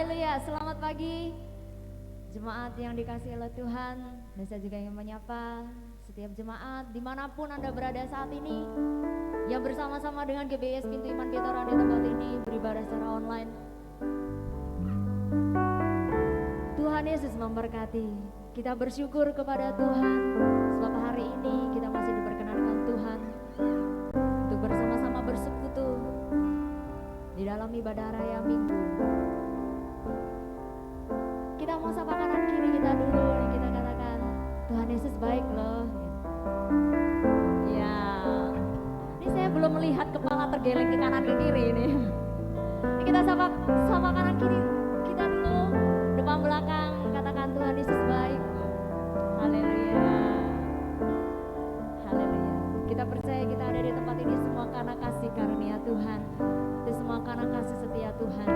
Haleluya, selamat pagi jemaat yang dikasihi oleh Tuhan. Dan saya juga ingin menyapa setiap jemaat dimanapun Anda berada saat ini, yang bersama-sama dengan GBS Pintu Iman Veteran di tempat ini beribadah secara online. Tuhan Yesus memberkati. Kita bersyukur kepada Tuhan sebab hari ini kita masih diperkenankan Tuhan untuk bersama-sama bersekutu di dalam ibadah raya Minggu. Kita mau sapa kanan kiri kita dulu, kita katakan Tuhan Yesus baik loh. Ya, ini saya belum melihat kepala tergeleng ke kanan ke kiri ini. Ini kita sapa kanan kiri kita dulu, depan belakang, katakan Tuhan Yesus baik. Haleluya, haleluya. Kita percaya kita ada di tempat ini semua karena kasih karunia Tuhan, itu semua karena kasih setia Tuhan.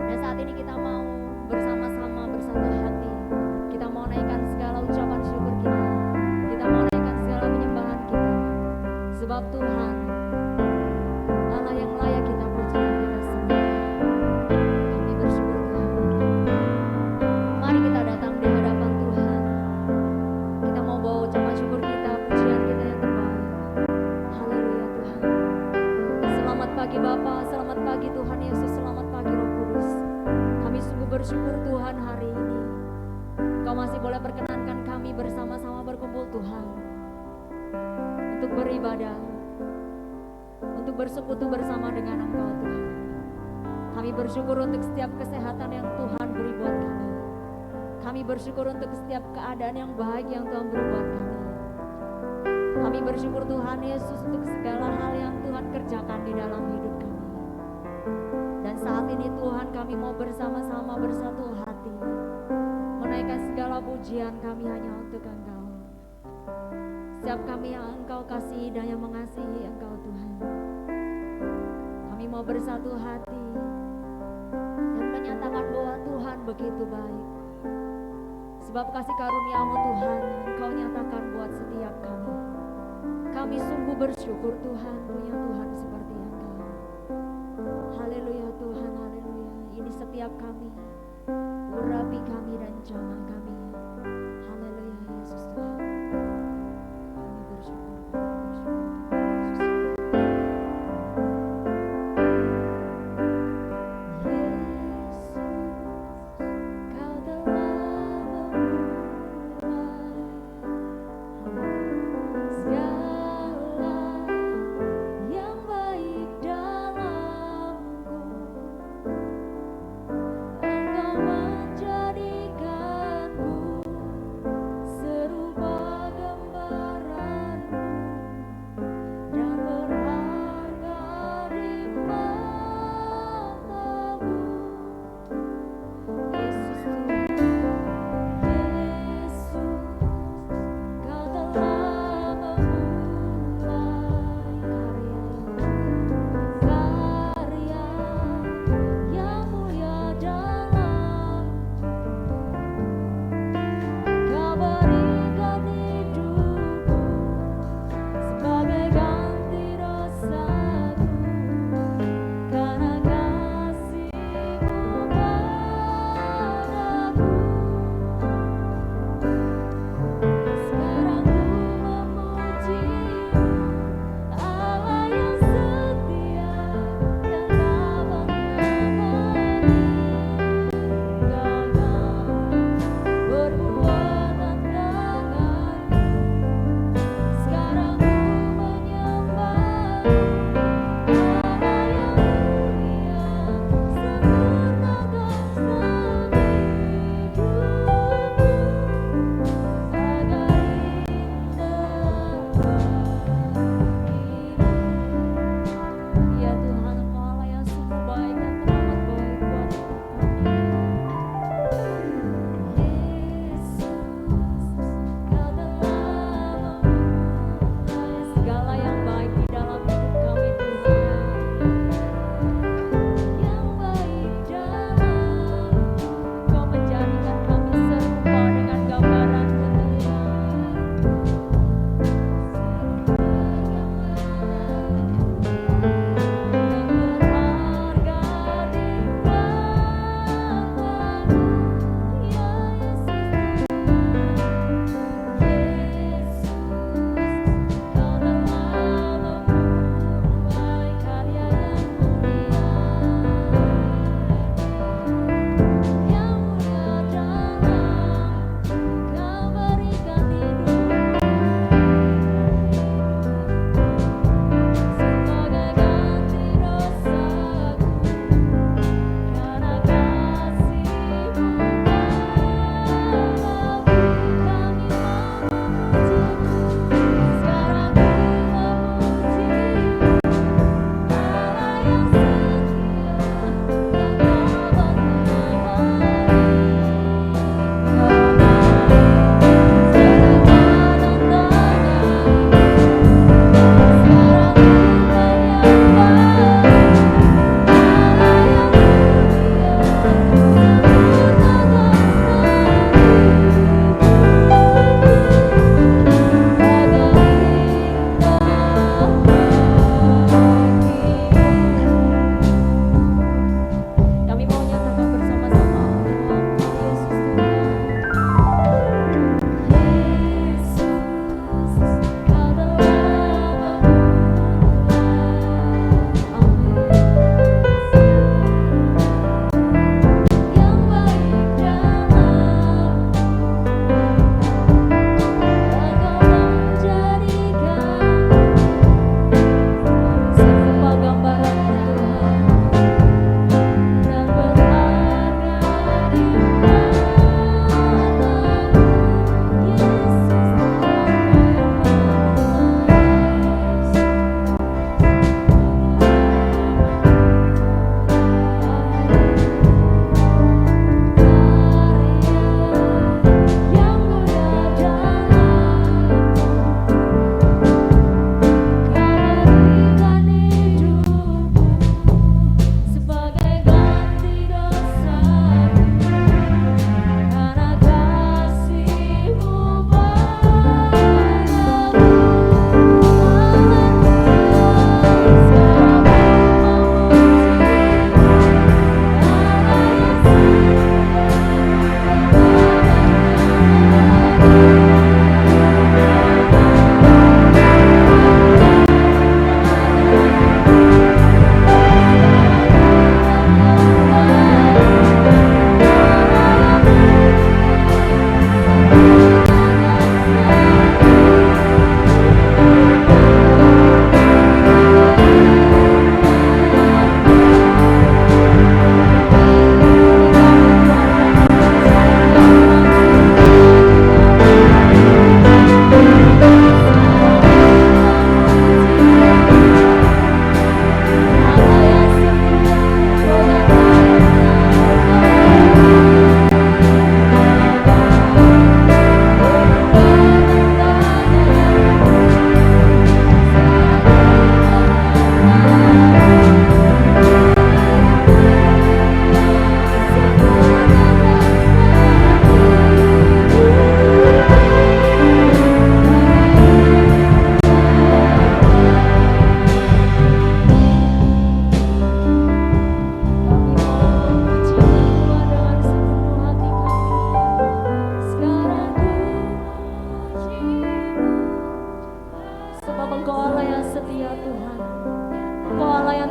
Dan saat ini kita mau bersama-sama bersatu hati, kita mau naikkan segala ucapan syukur kita mau naikkan segala penyembahan kita, sebab Tuhan Allah yang layak kita puji dan kita sembah. Kami bersyukur Tuhan. Mari kita datang di hadapan Tuhan, kita mau bawa ucapan syukur kita, pujian kita yang terbaik. Haleluya Tuhan. Selamat pagi Bapa, selamat pagi Tuhan Yesus, selamat pagi Roh Kudus. Kami sungguh bersyukur Tuhan hari ini Kau masih boleh perkenankan kami bersama-sama berkumpul Tuhan, untuk beribadah, untuk bersekutu bersama dengan Engkau Tuhan. Kami bersyukur untuk setiap kesehatan yang Tuhan beri buat kami. Kami bersyukur untuk setiap keadaan yang baik yang Tuhan beri buat kami. Kami bersyukur Tuhan Yesus untuk segala hal yang Tuhan kerjakan di dalam hidup kami. Dan saat ini Tuhan kami mau bersama-sama bersatu hati, menaikkan segala pujian kami hanya untuk Engkau. Setiap kami yang Engkau kasihi dan yang mengasihi Engkau Tuhan, kami mau bersatu hati dan menyatakan bahwa Tuhan begitu baik. Sebab kasih karunia-Mu Tuhan Engkau nyatakan buat setiap kami. Kami sungguh bersyukur Tuhan punya Tuhan seperti Engkau. Haleluya Tuhan, haleluya. Ini setiap kami, urapi kami dan jamah kami. Haleluya Yesus Tuhan. Kami bersyukur, Yesus, Kau telah memulai segala yang baik dalamku. Engkau menjadikanku serupa gambaran-Mu.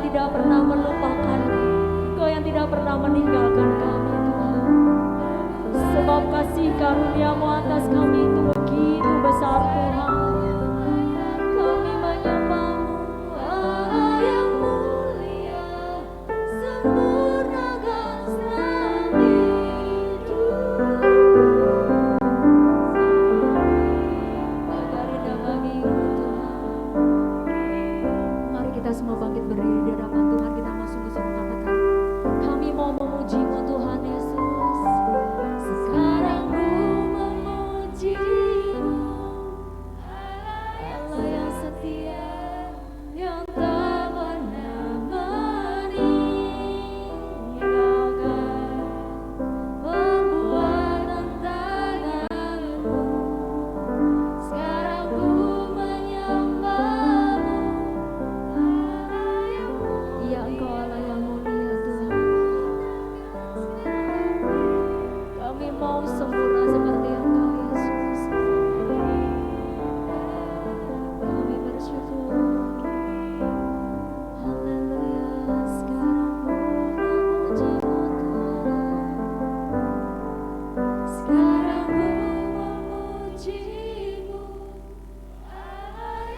yang tidak pernah melupakan, Engkau yang tidak pernah meninggalkan kami Tuhan. Sebab kasih karunia-Mu atas kami itu begitu besar Tuhan. Kami menyembah-Mu, Allah yang mulia, sempurnakan setiap hidup. Agar indah bagi-Mu Tuhan. Mari kita semua bangkit berdiri di hadapan Tuhan. Kita mau sungguh-sungguh katakan, kami mau memuji-Mu Tuhan Yesus. Sekarang ku memuji-Mu, Allah yang setia, yang tak pernah meninggalkan perbuatan tangan-Mu. Sekarang ku menyembah-Mu, ya Engkau Allah yang mulia Tuhan. Kami mau sempurna seperti Engkau Yesus. Kami bersyukur. Haleluya. Sekarang ku memuji-Mu Tuhan. Sekarang ku memuji-Mu,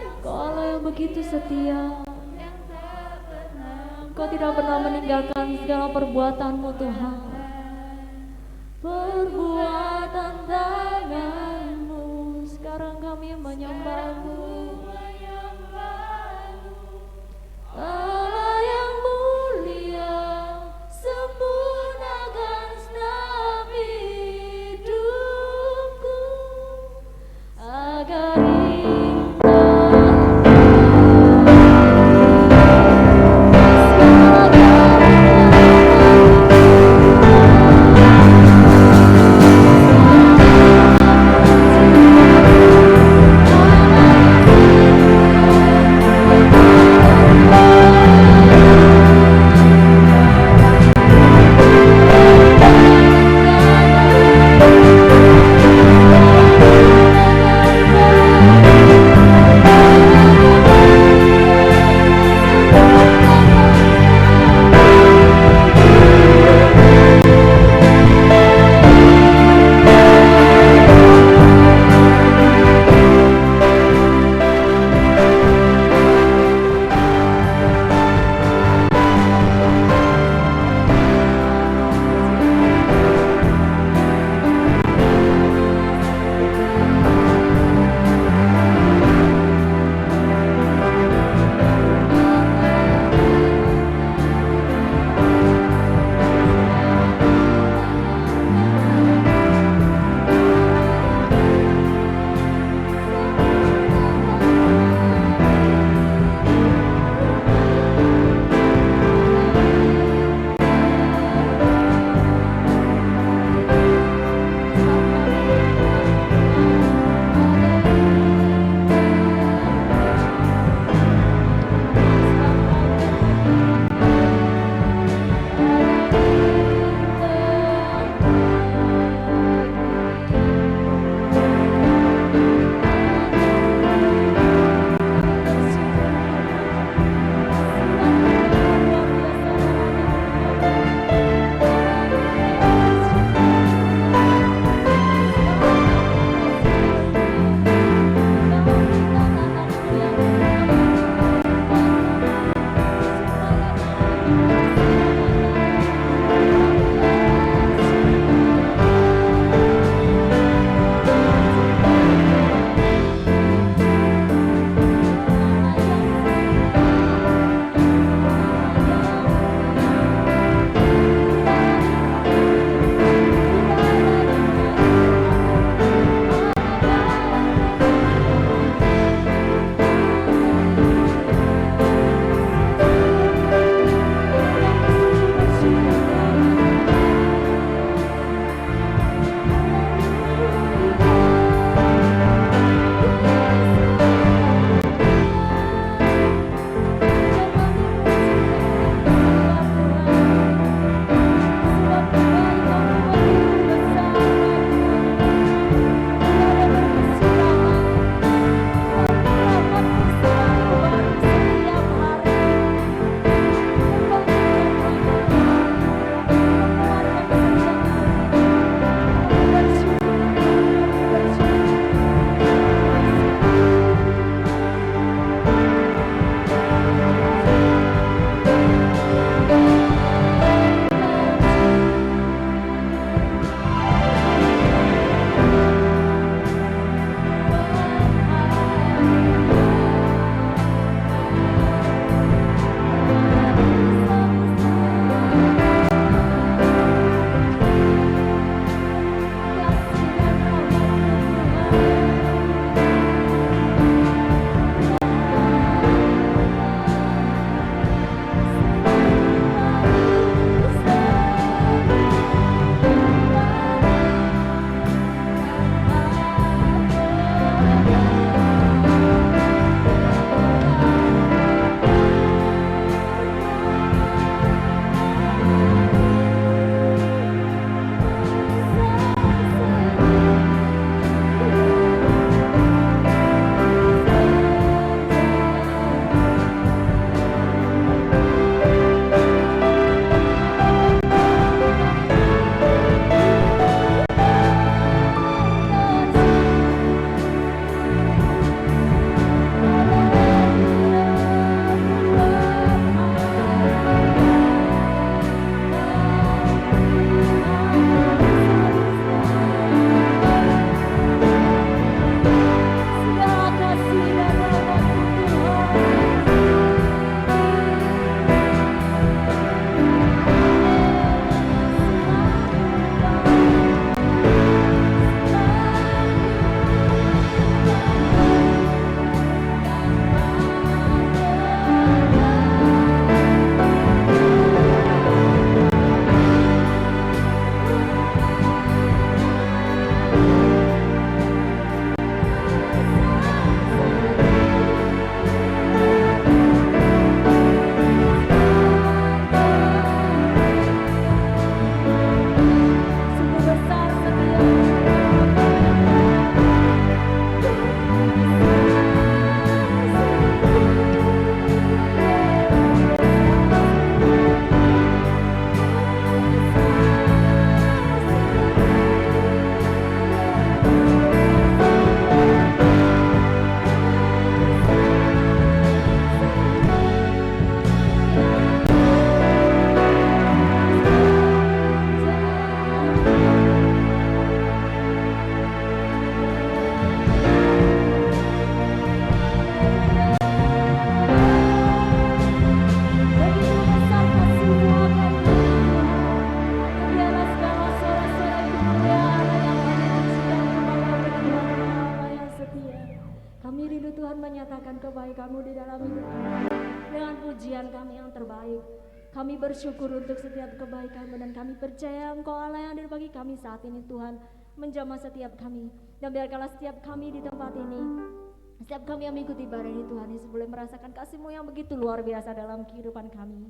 Engkau Allah yang begitu setia. Engkau tidak pernah meninggalkan segala perbuatan-Mu Tuhan. Perbuatan tangan-Mu, sekarang kami menyembah-Mu. Allah yang mulia, sempurnakan setiap hidupku agar indah. karya-karyamu di dalam hidup kami. Dengan pujian kami yang terbaik, kami bersyukur untuk setiap kebaikan-Mu dan kami percaya Engkau Allah yang ada bagi kami saat ini Tuhan, menjamah setiap kami. Dan biarkanlah setiap kami di tempat ini, setiap kami yang mengikuti ibadah ini Tuhan Yesus boleh merasakan kasih-Mu yang begitu luar biasa dalam kehidupan kami.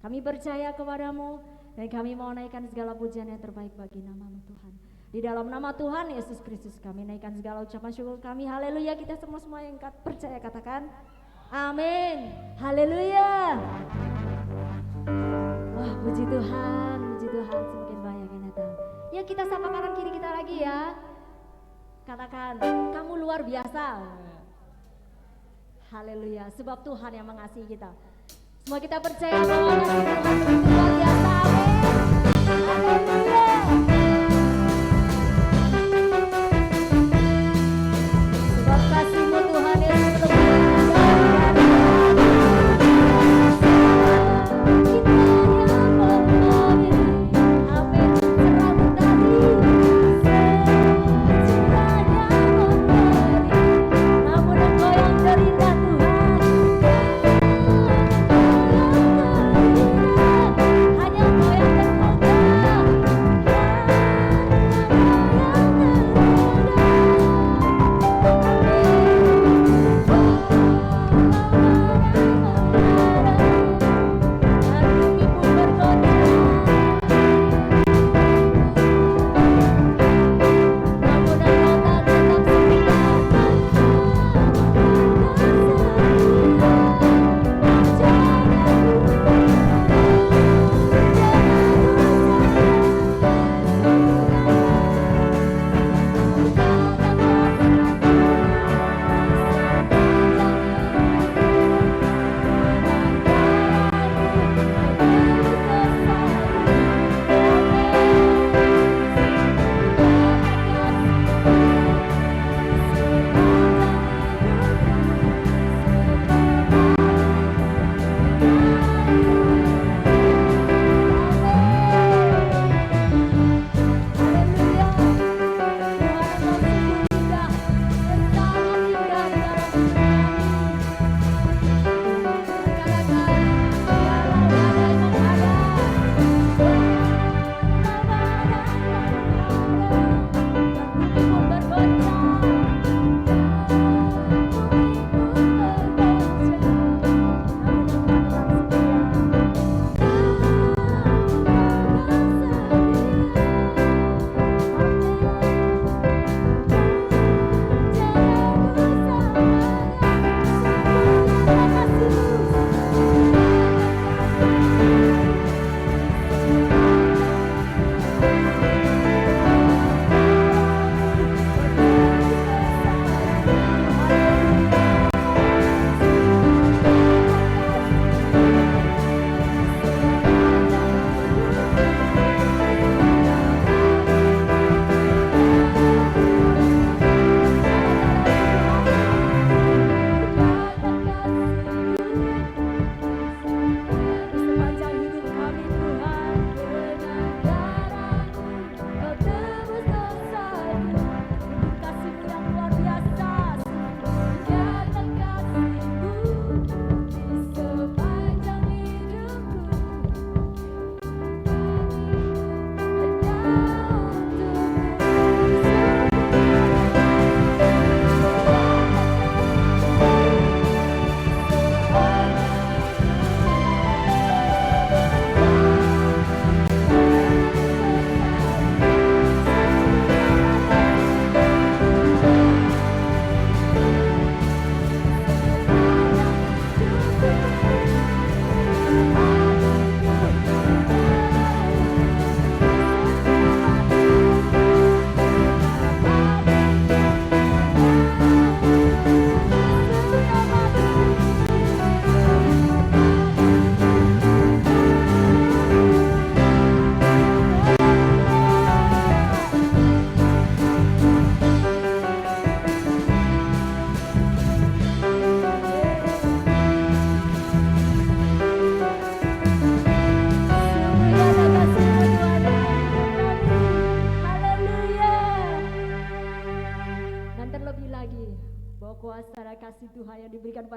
Kami percaya kepadamu dan kami mau naikkan segala pujian yang terbaik bagi nama-Mu Tuhan. Di dalam nama Tuhan Yesus Kristus kami naikkan segala ucapan syukur kami. Haleluya. Kita semua yang percaya katakan amin. Haleluya. Wah, puji Tuhan, semakin banyak yang datang. Ya, kita sapa kanan kiri kita lagi ya. Katakan, kamu luar biasa. Haleluya, sebab Tuhan yang mengasihi kita. Semua kita percaya bahwa kasih Tuhan begitu luar biasa. Amin. Haleluya. Sebab kasih-Mu Tuhan Yesus hanya Engkau yang berkuasa.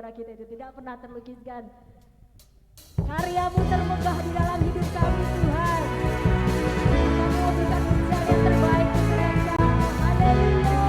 kepada kita itu tidak pernah terlukiskan. Karyamu termegah di dalam hidup kami Tuhan. Kami memberikan pujian yang terbaik untuk mereka. Haleluya.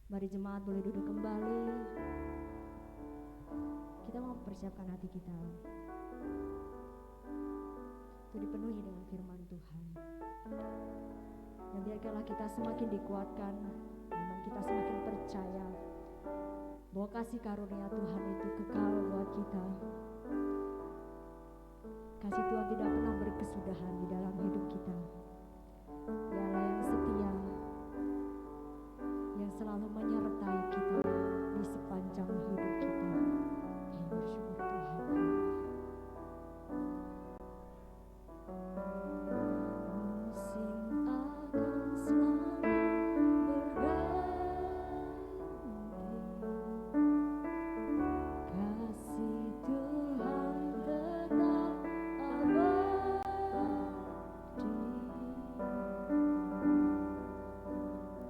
Mari jemaat boleh duduk kembali. Kita mau mempersiapkan hati kita untuk dipenuhi dengan firman Tuhan. Dan biarkanlah kita semakin dikuatkan, iman kita semakin percaya bahwa kasih karunia Tuhan itu kekal buat kita. Kasih Tuhan tidak pernah berkesudahan di dalam hidup kita. Dialah yang setia, yang selalu menyertai kita di sepanjang hidup kita. Kami bersyukur Tuhan. Musim akan selalu berganti, kasih Tuhan tetap abadi,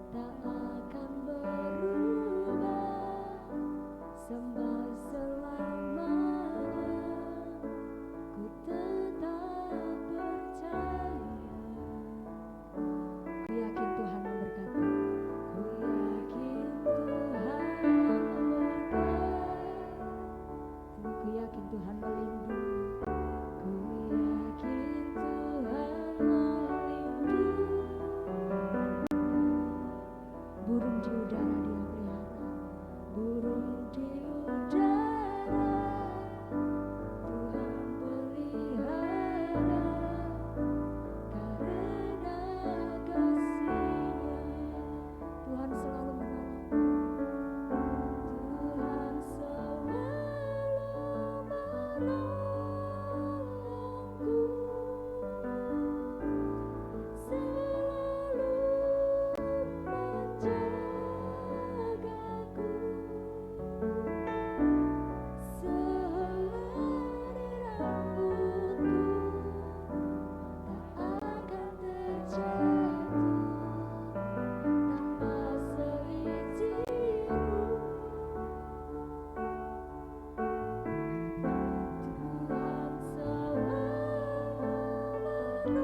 tak akan berubah sampai selamanya. Ku tetap percaya. Ku yakin Tuhan memberkati. Ku yakin Tuhan memberkati. Ku yakin Tuhan melindungi. Ku yakin Tuhan melindungi. Burung di udara Dia pelihara. Burung di udara Tuhan pelihara, karena kasih-Nya Tuhan selalu menolong. Tuhan selalu menolongku, selalu menjagaku. Sehelai rambutku tak akan terjatuh tanpa seizin-Mu. Tuhan selalu menolongku,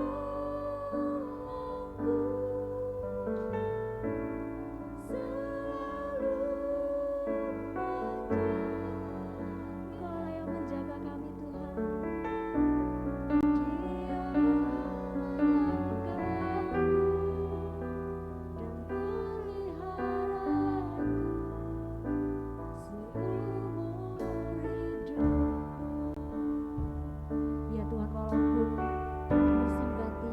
selalu menjaga. Engkau yang menjaga kami Tuhan. Dia melangkahku dan peliharaku seumur hidupku. Ya Tuhan, walaupun musim ganti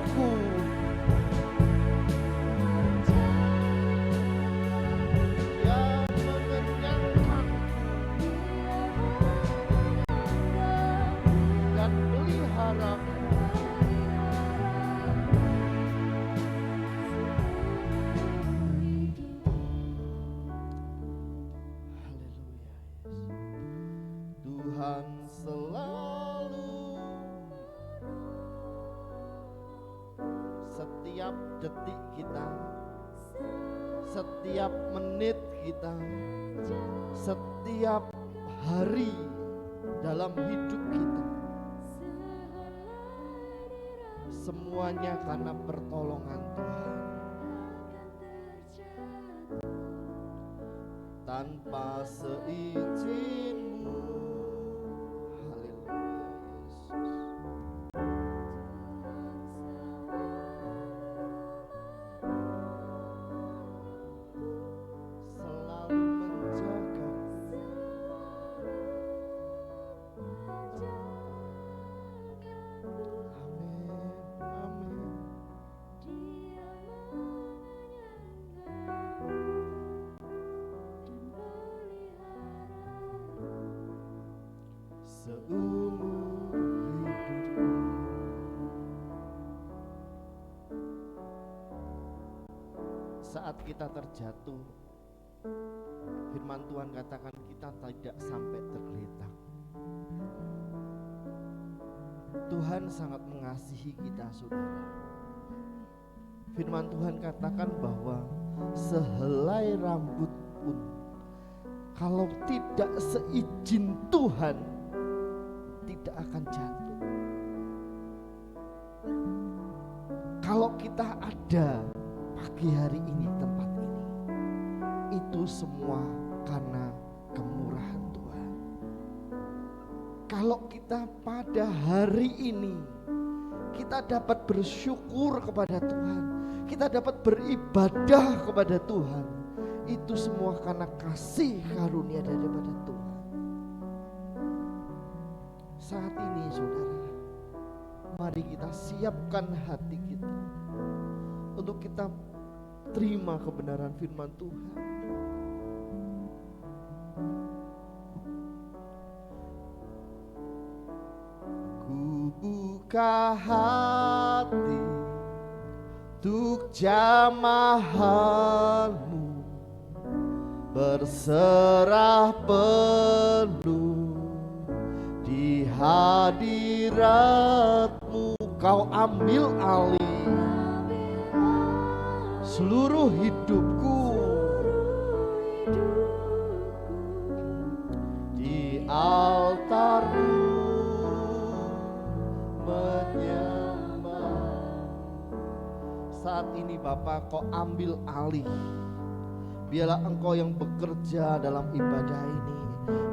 hidupku. Dia mengenyangkan dan peliharaku. Tuhan selalu setiap detik kita, setiap menit kita, setiap hari dalam hidup kita, semuanya karena pertolongan Tuhan. Tanpa seizinmu. Seumur hidupku. Saat kita terjatuh, firman Tuhan katakan kita tidak sampai tergeletak. Tuhan sangat mengasihi kita, saudara. Firman Tuhan katakan bahwa sehelai rambut pun kalau tidak seizin Tuhan tidak akan jatuh. Kalau kita ada pagi hari ini, tempat ini, itu semua karena kemurahan Tuhan. Kalau kita pada hari ini kita dapat bersyukur kepada Tuhan, kita dapat beribadah kepada Tuhan, itu semua karena kasih karunia daripada Tuhan. Saat ini saudara, mari kita siapkan hati kita untuk kita terima kebenaran firman Tuhan. Ku buka hati untuk jamahanmu, berserah penuh di hadiratmu. Kau ambil alih seluruh hidupku, di altarmu menyembah. Saat ini Bapa, kau ambil alih. Biarlah engkau yang bekerja dalam ibadah ini.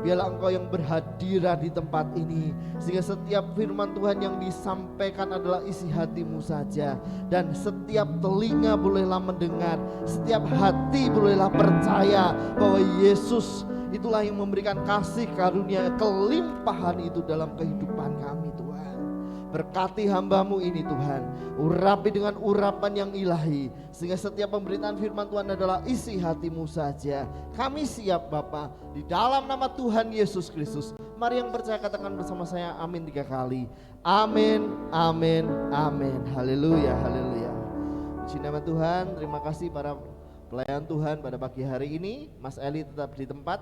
Biarlah engkau yang berhadirat di tempat ini, sehingga setiap firman Tuhan yang disampaikan adalah isi hatimu saja. Dan setiap telinga bolehlah mendengar, setiap hati bolehlah percaya bahwa Yesus itulah yang memberikan kasih karunia kelimpahan itu dalam kehidupan kami Tuhan. Berkati hamba-Mu ini Tuhan, urapi dengan urapan yang ilahi, sehingga setiap pemberitaan firman Tuhan adalah isi hati-Mu saja. Kami siap Bapa, di dalam nama Tuhan Yesus Kristus. Mari yang percaya katakan bersama saya amin 3 kali. Amin, amin, amin. Haleluya, haleluya. Puji nama Tuhan. Terima kasih para pelayan Tuhan pada pagi hari ini. Mas Eli tetap di tempat.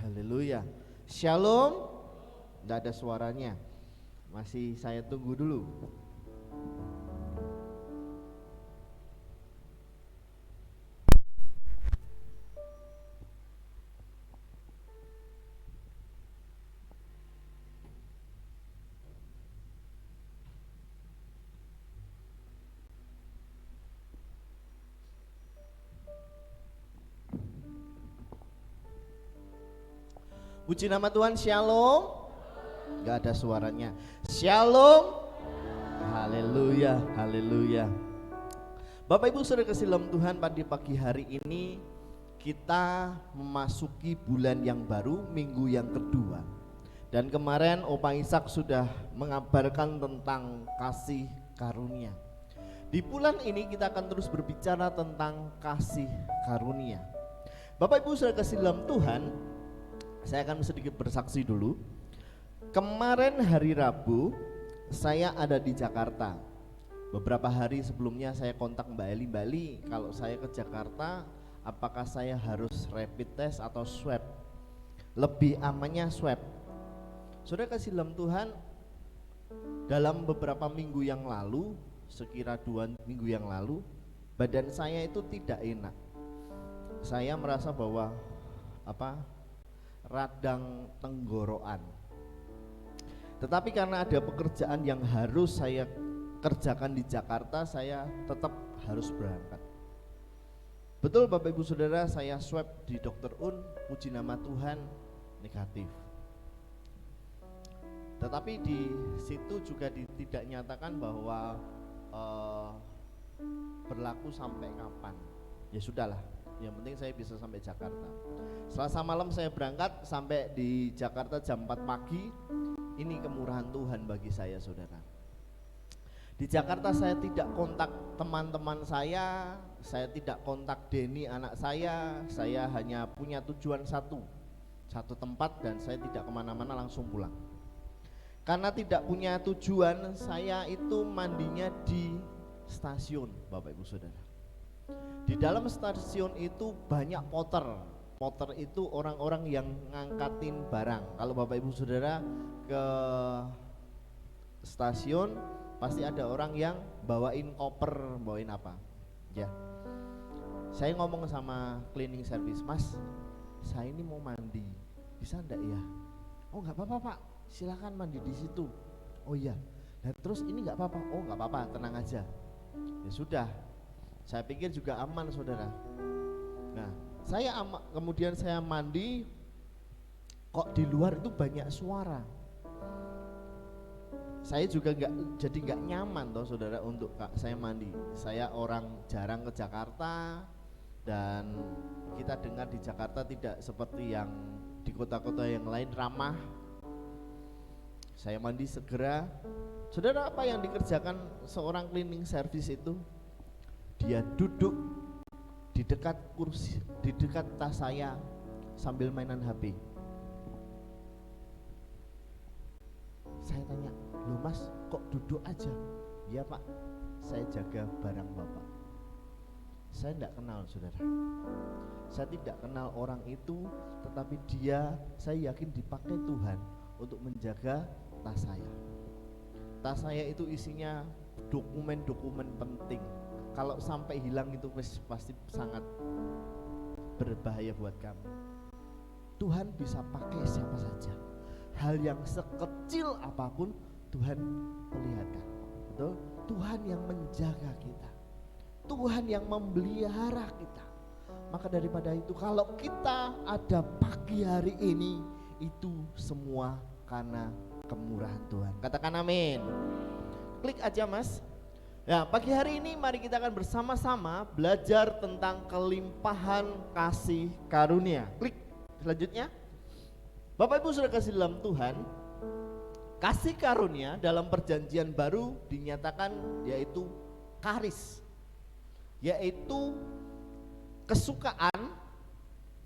Haleluya. Shalom. Tidak ada suaranya. Masih saya tunggu dulu. Puji nama Tuhan, shalom. Gak ada suaranya. Shalom. Haleluya, haleluya. Bapak Ibu Saudara kasih dalam Tuhan, pada pagi hari ini kita memasuki bulan yang baru, minggu yang kedua. Dan kemarin Opa Ishak sudah mengabarkan tentang kasih karunia. Di bulan ini kita akan terus berbicara tentang kasih karunia. Bapak Ibu Saudara kasih dalam Tuhan, saya akan sedikit bersaksi dulu. Kemarin hari Rabu saya ada di Jakarta. Beberapa hari sebelumnya saya kontak Mbak Eli, kalau saya ke Jakarta apakah saya harus rapid test atau swab? Lebih amannya swab. Saudara kasih dalam Tuhan, dalam beberapa minggu yang lalu, sekira 2 minggu yang lalu, badan saya itu tidak enak. Saya merasa bahwa radang tenggorokan. Tetapi karena ada pekerjaan yang harus saya kerjakan di Jakarta, saya tetap harus berangkat. Betul Bapak Ibu Saudara, saya swab di Dr. Un, puji nama Tuhan, negatif. Tetapi di situ juga tidak nyatakan bahwa berlaku sampai kapan. Ya sudahlah, yang penting saya bisa sampai Jakarta. Selasa malam saya berangkat, sampai di Jakarta jam 4 pagi. Ini kemurahan Tuhan bagi saya, saudara. Di Jakarta saya tidak kontak teman-teman saya tidak kontak Denny anak saya hanya punya tujuan satu tempat dan saya tidak kemana-mana, langsung pulang. Karena tidak punya tujuan, saya itu mandinya di stasiun, Bapak Ibu Saudara. Di dalam stasiun itu banyak porter itu orang-orang yang ngangkatin barang. Kalau Bapak Ibu Saudara ke stasiun pasti ada orang yang bawain koper, bawain apa ya. Saya ngomong sama cleaning service, Mas, saya ini mau mandi, bisa enggak ya? Oh enggak apa-apa Pak, silakan mandi di situ. Oh iya, nah terus ini enggak apa-apa? Oh enggak apa-apa, tenang aja. Ya sudah, saya pikir juga aman saudara. Nah kemudian saya mandi, kok di luar itu banyak suara. Saya juga jadi nggak nyaman toh saudara untuk saya mandi. Saya orang jarang ke Jakarta dan kita dengar di Jakarta tidak seperti yang di kota-kota yang lain ramah. Saya mandi segera. Saudara, apa yang dikerjakan seorang cleaning service itu? Dia duduk di dekat kursi, di dekat tas saya sambil mainan HP. Saya tanya, loh Mas, kok duduk aja? Ya Pak, saya jaga barang Bapak. Saya tidak kenal saudara. Saya tidak kenal orang itu, tetapi saya yakin dipakai Tuhan untuk menjaga tas saya. Tas saya itu isinya dokumen-dokumen penting. Kalau sampai hilang itu pasti sangat berbahaya buat kami. Tuhan bisa pakai siapa saja. Hal yang sekecil apapun Tuhan perlihatkan. Betul? Tuhan yang menjaga kita, Tuhan yang memelihara kita. Maka daripada itu, kalau kita ada pagi hari ini, itu semua karena kemurahan Tuhan. Katakan amin. Klik aja Mas. Nah, pagi hari ini mari kita akan bersama-sama belajar tentang kelimpahan kasih karunia. Klik selanjutnya. Bapak Ibu Saudara kasih dalam Tuhan, kasih karunia dalam perjanjian baru dinyatakan yaitu karis, yaitu kesukaan,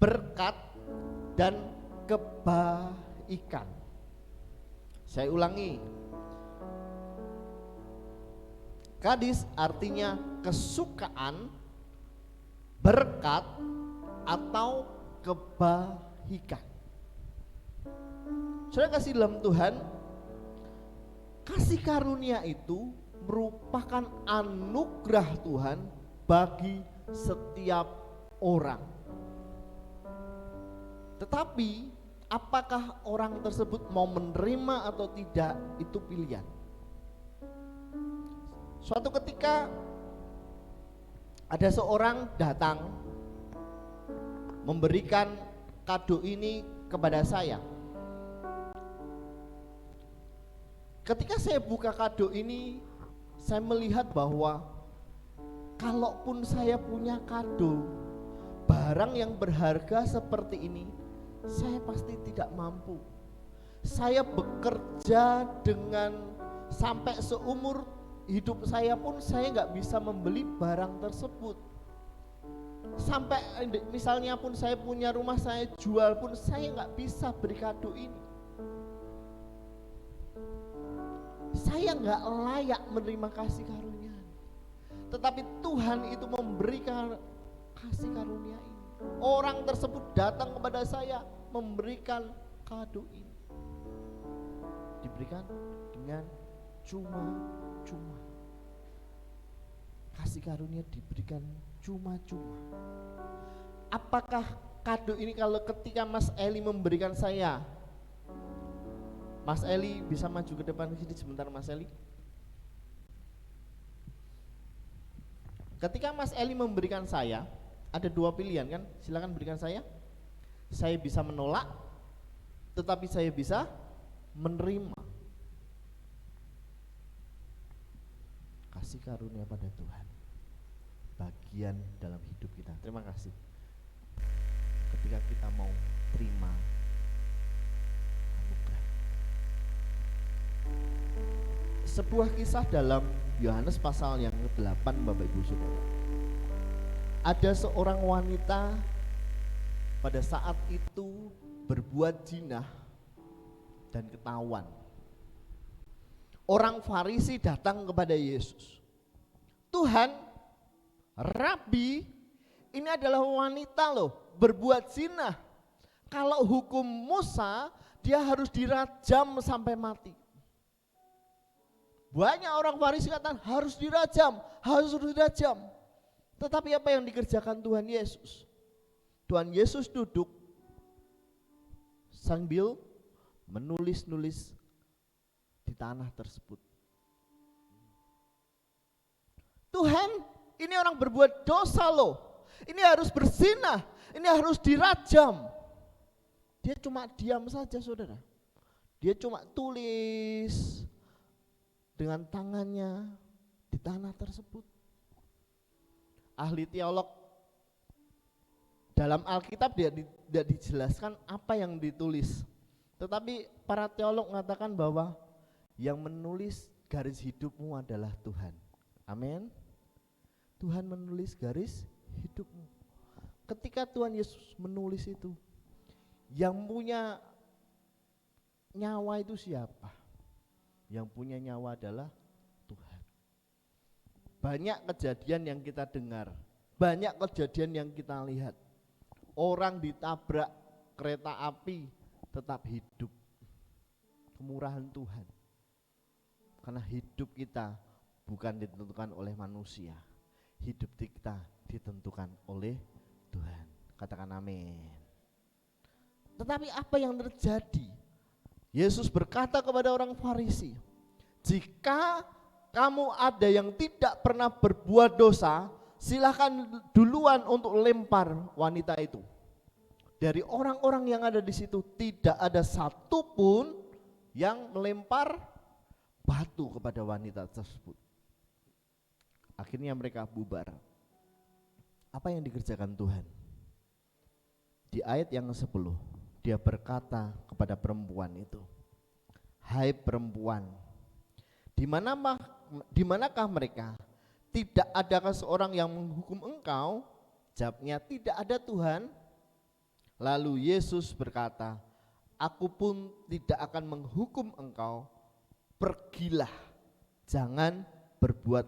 berkat, dan kebaikan. Saya ulangi, kadis artinya kesukaan, berkat, atau kebaikan. Saudara kasih dalam Tuhan, kasih karunia itu merupakan anugerah Tuhan bagi setiap orang. Tetapi apakah orang tersebut mau menerima atau tidak, itu pilihan. Suatu ketika ada seorang datang memberikan kado ini kepada saya. Ketika saya buka kado ini, saya melihat bahwa kalaupun saya punya kado, barang yang berharga seperti ini, saya pasti tidak mampu. Saya bekerja dengan sampai seumur hidup saya pun saya nggak bisa membeli barang tersebut. Sampai misalnya pun saya punya rumah, saya jual pun saya nggak bisa beri kado ini. Saya nggak layak menerima kasih karunia. Tetapi Tuhan itu memberikan kasih karunia ini. Orang tersebut datang kepada saya memberikan kado ini. Diberikan dengan cuma-cuma. Kasih karunia diberikan cuma-cuma. Apakah kado ini kalau ketika Mas Eli memberikan saya? Mas Eli bisa maju ke depan sini sebentar, Mas Eli. Ketika Mas Eli memberikan saya, ada dua pilihan kan? Silakan berikan saya. Saya bisa menolak, tetapi saya bisa menerima. Kasih karunia pada Tuhan bagian dalam hidup kita. Terima kasih. Ketika kita mau terima anugerah. Sebuah kisah dalam Yohanes pasal yang ke-8, Bapak Ibu Saudara. Ada seorang wanita pada saat itu berbuat zina dan ketahuan. Orang Farisi datang kepada Yesus. Tuhan, Rabi, ini adalah wanita loh, berbuat zina. Kalau hukum Musa, dia harus dirajam sampai mati. Banyak orang Farisi katakan harus dirajam, harus dirajam. Tetapi apa yang dikerjakan Tuhan Yesus? Tuhan Yesus duduk sambil menulis-nulis di tanah tersebut. Tuhan, ini orang berbuat dosa loh. Ini harus berzinah, ini harus dirajam. Dia cuma diam saja, saudara. Dia cuma tulis dengan tangannya di tanah tersebut. Ahli teolog dalam Alkitab tidak dijelaskan apa yang ditulis. Tetapi para teolog mengatakan bahwa yang menulis garis hidupmu adalah Tuhan. Amin. Tuhan menulis garis hidupmu. Ketika Tuhan Yesus menulis itu, yang punya nyawa itu siapa? Yang punya nyawa adalah Tuhan. Banyak kejadian yang kita dengar, banyak kejadian yang kita lihat. Orang ditabrak kereta api tetap hidup. Kemurahan Tuhan. Karena hidup kita bukan ditentukan oleh manusia. Hidup kita ditentukan oleh Tuhan. Katakan amin. Tetapi apa yang terjadi? Yesus berkata kepada orang Farisi, jika kamu ada yang tidak pernah berbuat dosa, silakan duluan untuk lempar wanita itu. Dari orang-orang yang ada di situ tidak ada satupun yang melempar batu kepada wanita tersebut. Akhirnya mereka bubar. Apa yang dikerjakan Tuhan? Di ayat yang ke-10, dia berkata kepada perempuan itu, hai perempuan, di manakah mereka? Tidak adakah seorang yang menghukum engkau? Jawabnya, tidak ada Tuhan. Lalu Yesus berkata, aku pun tidak akan menghukum engkau. Pergilah, jangan berbuat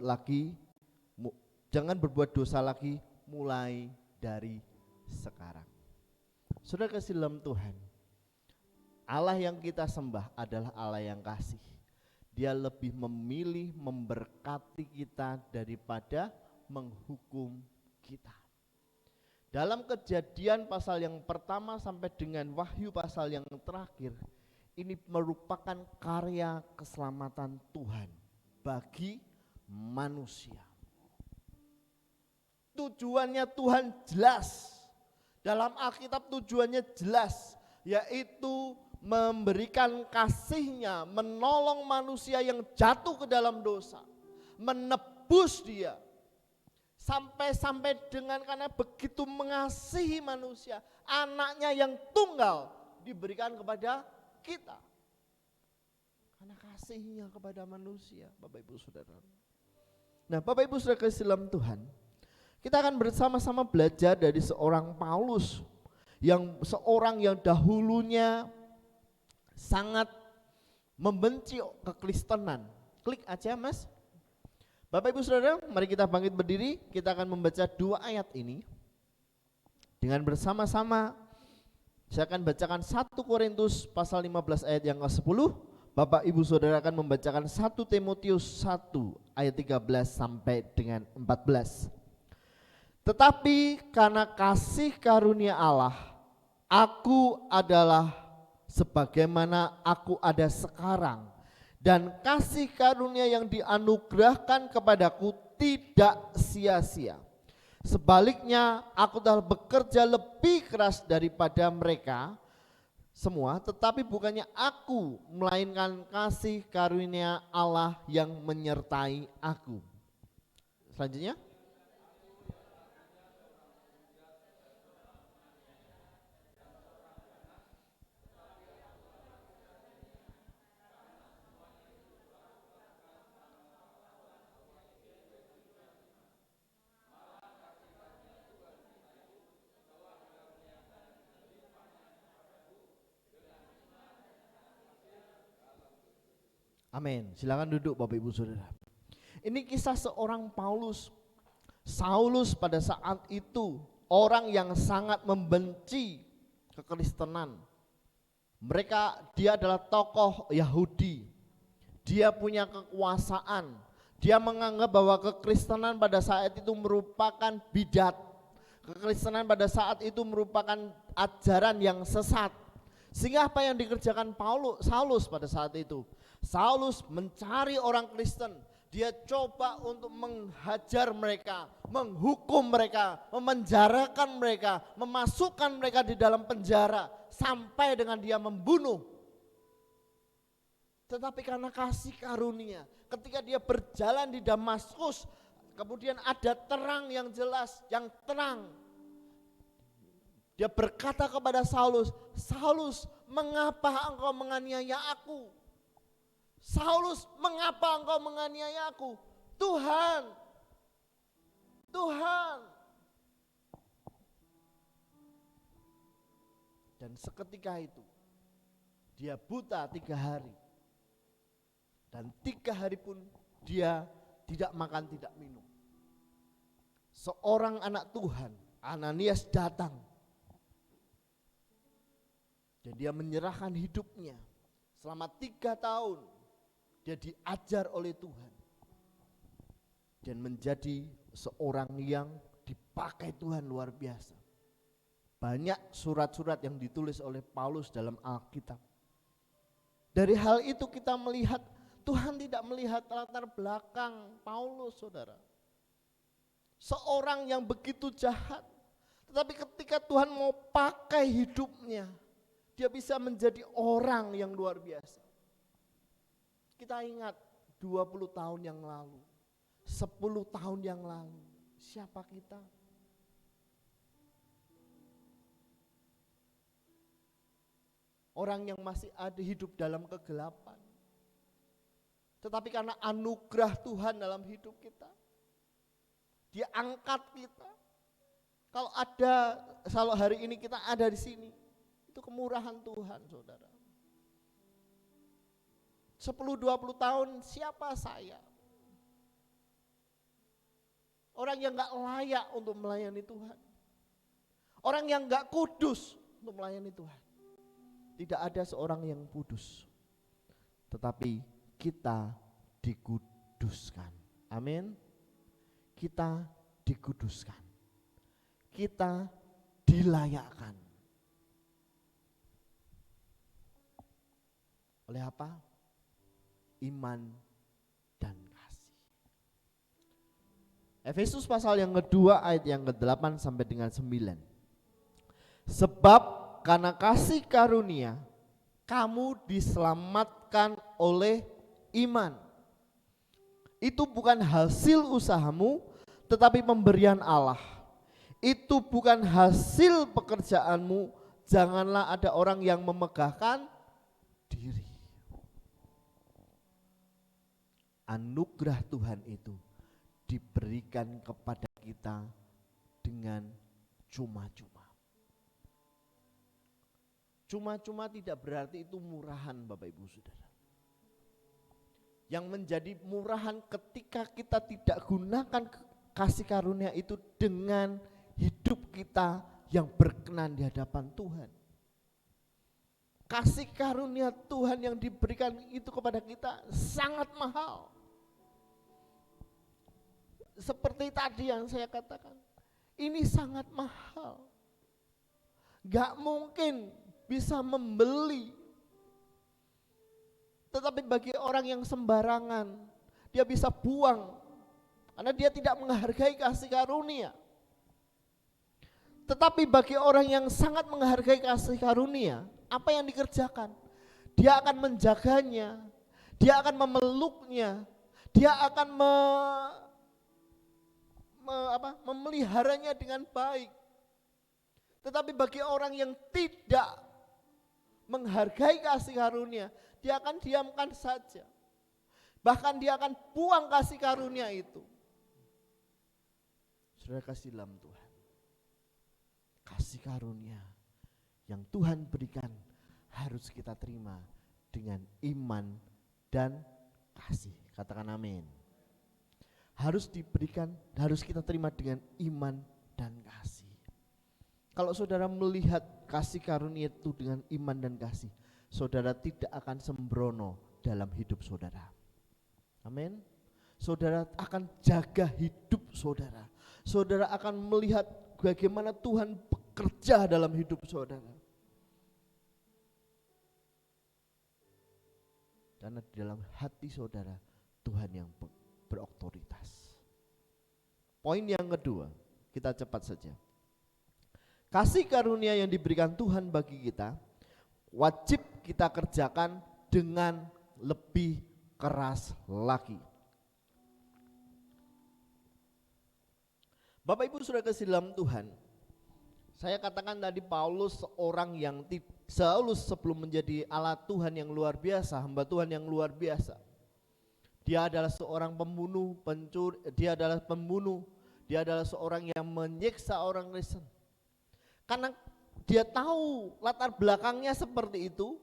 dosa lagi mulai dari sekarang. Saudara kasih dalam Tuhan, Allah yang kita sembah adalah Allah yang kasih. Dia lebih memilih memberkati kita daripada menghukum kita. Dalam Kejadian pasal yang pertama sampai dengan Wahyu pasal yang terakhir, ini merupakan karya keselamatan Tuhan bagi manusia. Tujuannya Tuhan jelas. Dalam Alkitab tujuannya jelas, yaitu memberikan kasih-Nya, menolong manusia yang jatuh ke dalam dosa, menebus dia. Sampai dengan karena begitu mengasihi manusia, anaknya yang tunggal diberikan kepada kita. Karena kasih-Nya kepada manusia, Bapak Ibu Saudara. Nah, Bapak Ibu Saudara kasih dalam Tuhan, kita akan bersama-sama belajar dari seorang Paulus, seorang yang dahulunya sangat membenci kekristenan. Klik aja Mas. Bapak Ibu Saudara, mari kita bangkit berdiri, kita akan membaca 2 ayat ini. Dengan bersama-sama saya akan bacakan 1 Korintus pasal 15 ayat yang ke-10. Bapak Ibu Saudara akan membacakan 1 Timotius 1 ayat 13 sampai dengan 14. Tetapi karena kasih karunia Allah, aku adalah sebagaimana aku ada sekarang, dan kasih karunia yang dianugerahkan kepadaku tidak sia-sia. Sebaliknya aku telah bekerja lebih keras daripada mereka semua, tetapi bukannya aku, melainkan kasih karunia Allah yang menyertai aku. Selanjutnya. Amin. Silakan duduk Bapak Ibu Saudara. Ini kisah seorang Paulus. Saulus pada saat itu orang yang sangat membenci kekristenan. Dia adalah tokoh Yahudi. Dia punya kekuasaan. Dia menganggap bahwa kekristenan pada saat itu merupakan bidat. Kekristenan pada saat itu merupakan ajaran yang sesat. Sehingga apa yang dikerjakan Saulus pada saat itu? Saulus mencari orang Kristen, dia coba untuk menghajar mereka, menghukum mereka, memenjarakan mereka, memasukkan mereka di dalam penjara sampai dengan dia membunuh. Tetapi karena kasih karunia, ketika dia berjalan di Damaskus, kemudian ada terang yang jelas, yang terang. Dia berkata kepada Saulus, "Saulus, mengapa engkau menganiaya aku? Saulus, mengapa engkau menganiaya aku? Tuhan, Tuhan." Dan seketika itu dia buta 3 hari. Dan 3 hari pun dia tidak makan, tidak minum. Seorang anak Tuhan, Ananias, datang. Dan dia menyerahkan hidupnya. Selama 3 tahun dia diajar oleh Tuhan. Dan menjadi seorang yang dipakai Tuhan luar biasa. Banyak surat-surat yang ditulis oleh Paulus dalam Alkitab. Dari hal itu kita melihat Tuhan tidak melihat latar belakang Paulus, saudara. Seorang yang begitu jahat. Tetapi ketika Tuhan mau pakai hidupnya, dia bisa menjadi orang yang luar biasa. Kita ingat 20 tahun yang lalu, 10 tahun yang lalu, siapa kita? Orang yang masih ada hidup dalam kegelapan. Tetapi karena anugerah Tuhan dalam hidup kita, dia angkat kita. Kalau hari ini kita ada di sini, itu kemurahan Tuhan, saudara. 10-20 tahun siapa saya? Orang yang gak layak untuk melayani Tuhan. Orang yang gak kudus untuk melayani Tuhan. Tidak ada seorang yang kudus. Tetapi kita dikuduskan. Amin. Kita dikuduskan. Kita dilayakkan. Oleh apa? Iman dan kasih. Efesus pasal yang kedua ayat yang ke-8 sampai dengan 9. Sebab karena kasih karunia kamu diselamatkan oleh iman. Itu bukan hasil usahamu, tetapi pemberian Allah. Itu bukan hasil pekerjaanmu, janganlah ada orang yang memegahkan diri. Anugerah Tuhan itu diberikan kepada kita dengan cuma-cuma. Cuma-cuma tidak berarti itu murahan Bapak Ibu Saudara. Yang menjadi murahan ketika kita tidak gunakan kasih karunia itu dengan hidup kita yang berkenan di hadapan Tuhan. Kasih karunia Tuhan yang diberikan itu kepada kita sangat mahal. Seperti tadi yang saya katakan, ini sangat mahal. Gak mungkin bisa membeli. Tetapi bagi orang yang sembarangan, dia bisa buang karena dia tidak menghargai kasih karunia. Tetapi bagi orang yang sangat menghargai kasih karunia, apa yang dikerjakan? Dia akan menjaganya, dia akan memeluknya, dia akan memeliharanya dengan baik. Tetapi bagi orang yang tidak menghargai kasih karunia, dia akan diamkan saja. Bahkan dia akan buang kasih karunia itu. Saudara kasih dalam Tuhan, kasih karunia yang Tuhan berikan harus kita terima dengan iman dan kasih. Katakan amin. Harus diberikan, harus kita terima dengan iman dan kasih. Kalau saudara melihat kasih karunia itu dengan iman dan kasih, saudara tidak akan sembrono dalam hidup saudara. Amin. Saudara akan jaga hidup saudara. Saudara akan melihat bagaimana Tuhan bekerja dalam hidup saudara. Karena di dalam hati saudara Tuhan yang berotoritas. Poin yang kedua, kita cepat saja. Kasih karunia yang diberikan Tuhan bagi kita wajib kita kerjakan dengan lebih keras lagi. Bapak Ibu Saudara kasih dalam Tuhan, saya katakan tadi Paulus seorang yang sebelum menjadi alat Tuhan yang luar biasa, hamba Tuhan yang luar biasa. Dia adalah seorang pembunuh, pencuri, dia adalah seorang yang menyiksa orang Kristen. Karena dia tahu latar belakangnya seperti itu,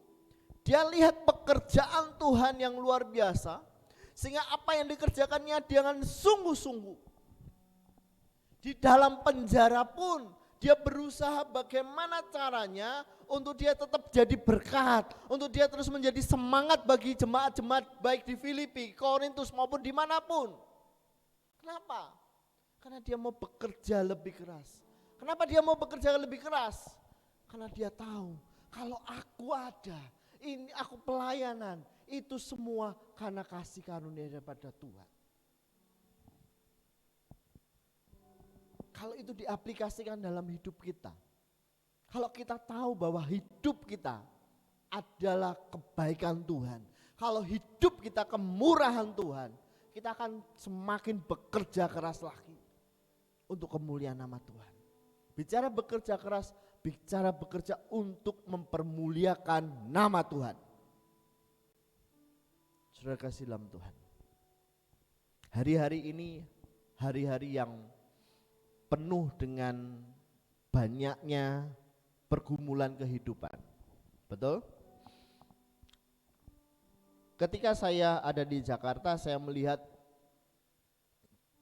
dia lihat pekerjaan Tuhan yang luar biasa, sehingga apa yang dikerjakannya dengan sungguh-sungguh. Di dalam penjara pun dia berusaha bagaimana caranya untuk dia tetap jadi berkat, untuk dia terus menjadi semangat bagi jemaat-jemaat baik di Filipi, Korintus maupun dimanapun. Kenapa? Karena dia mau bekerja lebih keras. Kenapa dia mau bekerja lebih keras? Karena dia tahu kalau aku ada, ini aku pelayanan, itu semua karena kasih karunia daripada Tuhan. Kalau itu diaplikasikan dalam hidup kita, kalau kita tahu bahwa hidup kita adalah kebaikan Tuhan, kalau hidup kita kemurahan Tuhan, kita akan semakin bekerja keras lagi untuk kemuliaan nama Tuhan. Bicara bekerja keras, bicara bekerja untuk mempermuliakan nama Tuhan. Saudara kasih dalam Tuhan, hari-hari ini hari-hari yang penuh dengan banyaknya pergumulan kehidupan. Betul? Ketika saya ada di Jakarta, saya melihat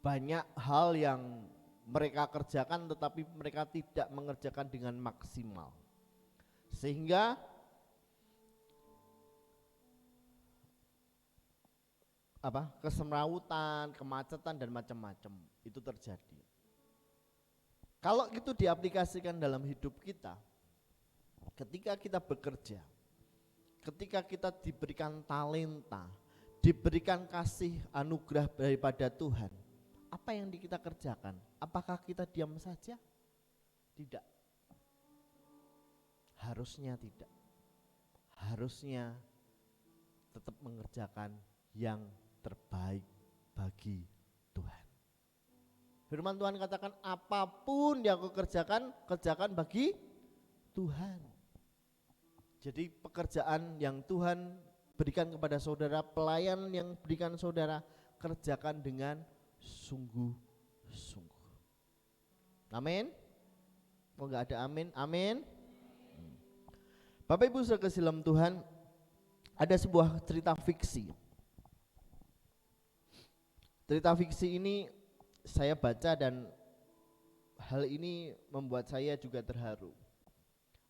banyak hal yang mereka kerjakan tetapi mereka tidak mengerjakan dengan maksimal. Sehingga kesemrawutan, kemacetan dan macam-macam itu terjadi. Kalau itu diaplikasikan dalam hidup kita, ketika kita bekerja, ketika kita diberikan talenta, diberikan kasih anugerah daripada Tuhan, apa yang kita kerjakan? Apakah kita diam saja? Tidak. Harusnya tidak. Harusnya tetap mengerjakan yang terbaik bagi Tuhan. Firman Tuhan katakan apapun yang kau kerjakan, kerjakan bagi Tuhan. Jadi pekerjaan yang Tuhan berikan kepada saudara, pelayanan yang berikan saudara, kerjakan dengan sungguh-sungguh. Amin. Kok nggak ada amin? Amin. Bapak Ibu saudara kasih dalam Tuhan, ada sebuah cerita fiksi. Cerita fiksi ini saya baca dan hal ini membuat saya juga terharu.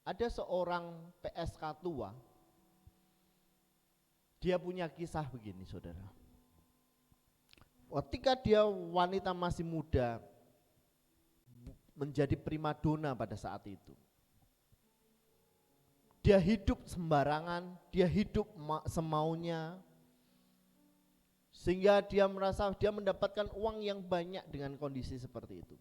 Ada seorang PSK tua, dia punya kisah begini saudara. Ketika dia wanita masih muda, menjadi primadona pada saat itu. Dia hidup sembarangan, dia hidup semaunya, sehingga dia merasa dia mendapatkan uang yang banyak dengan kondisi seperti itu.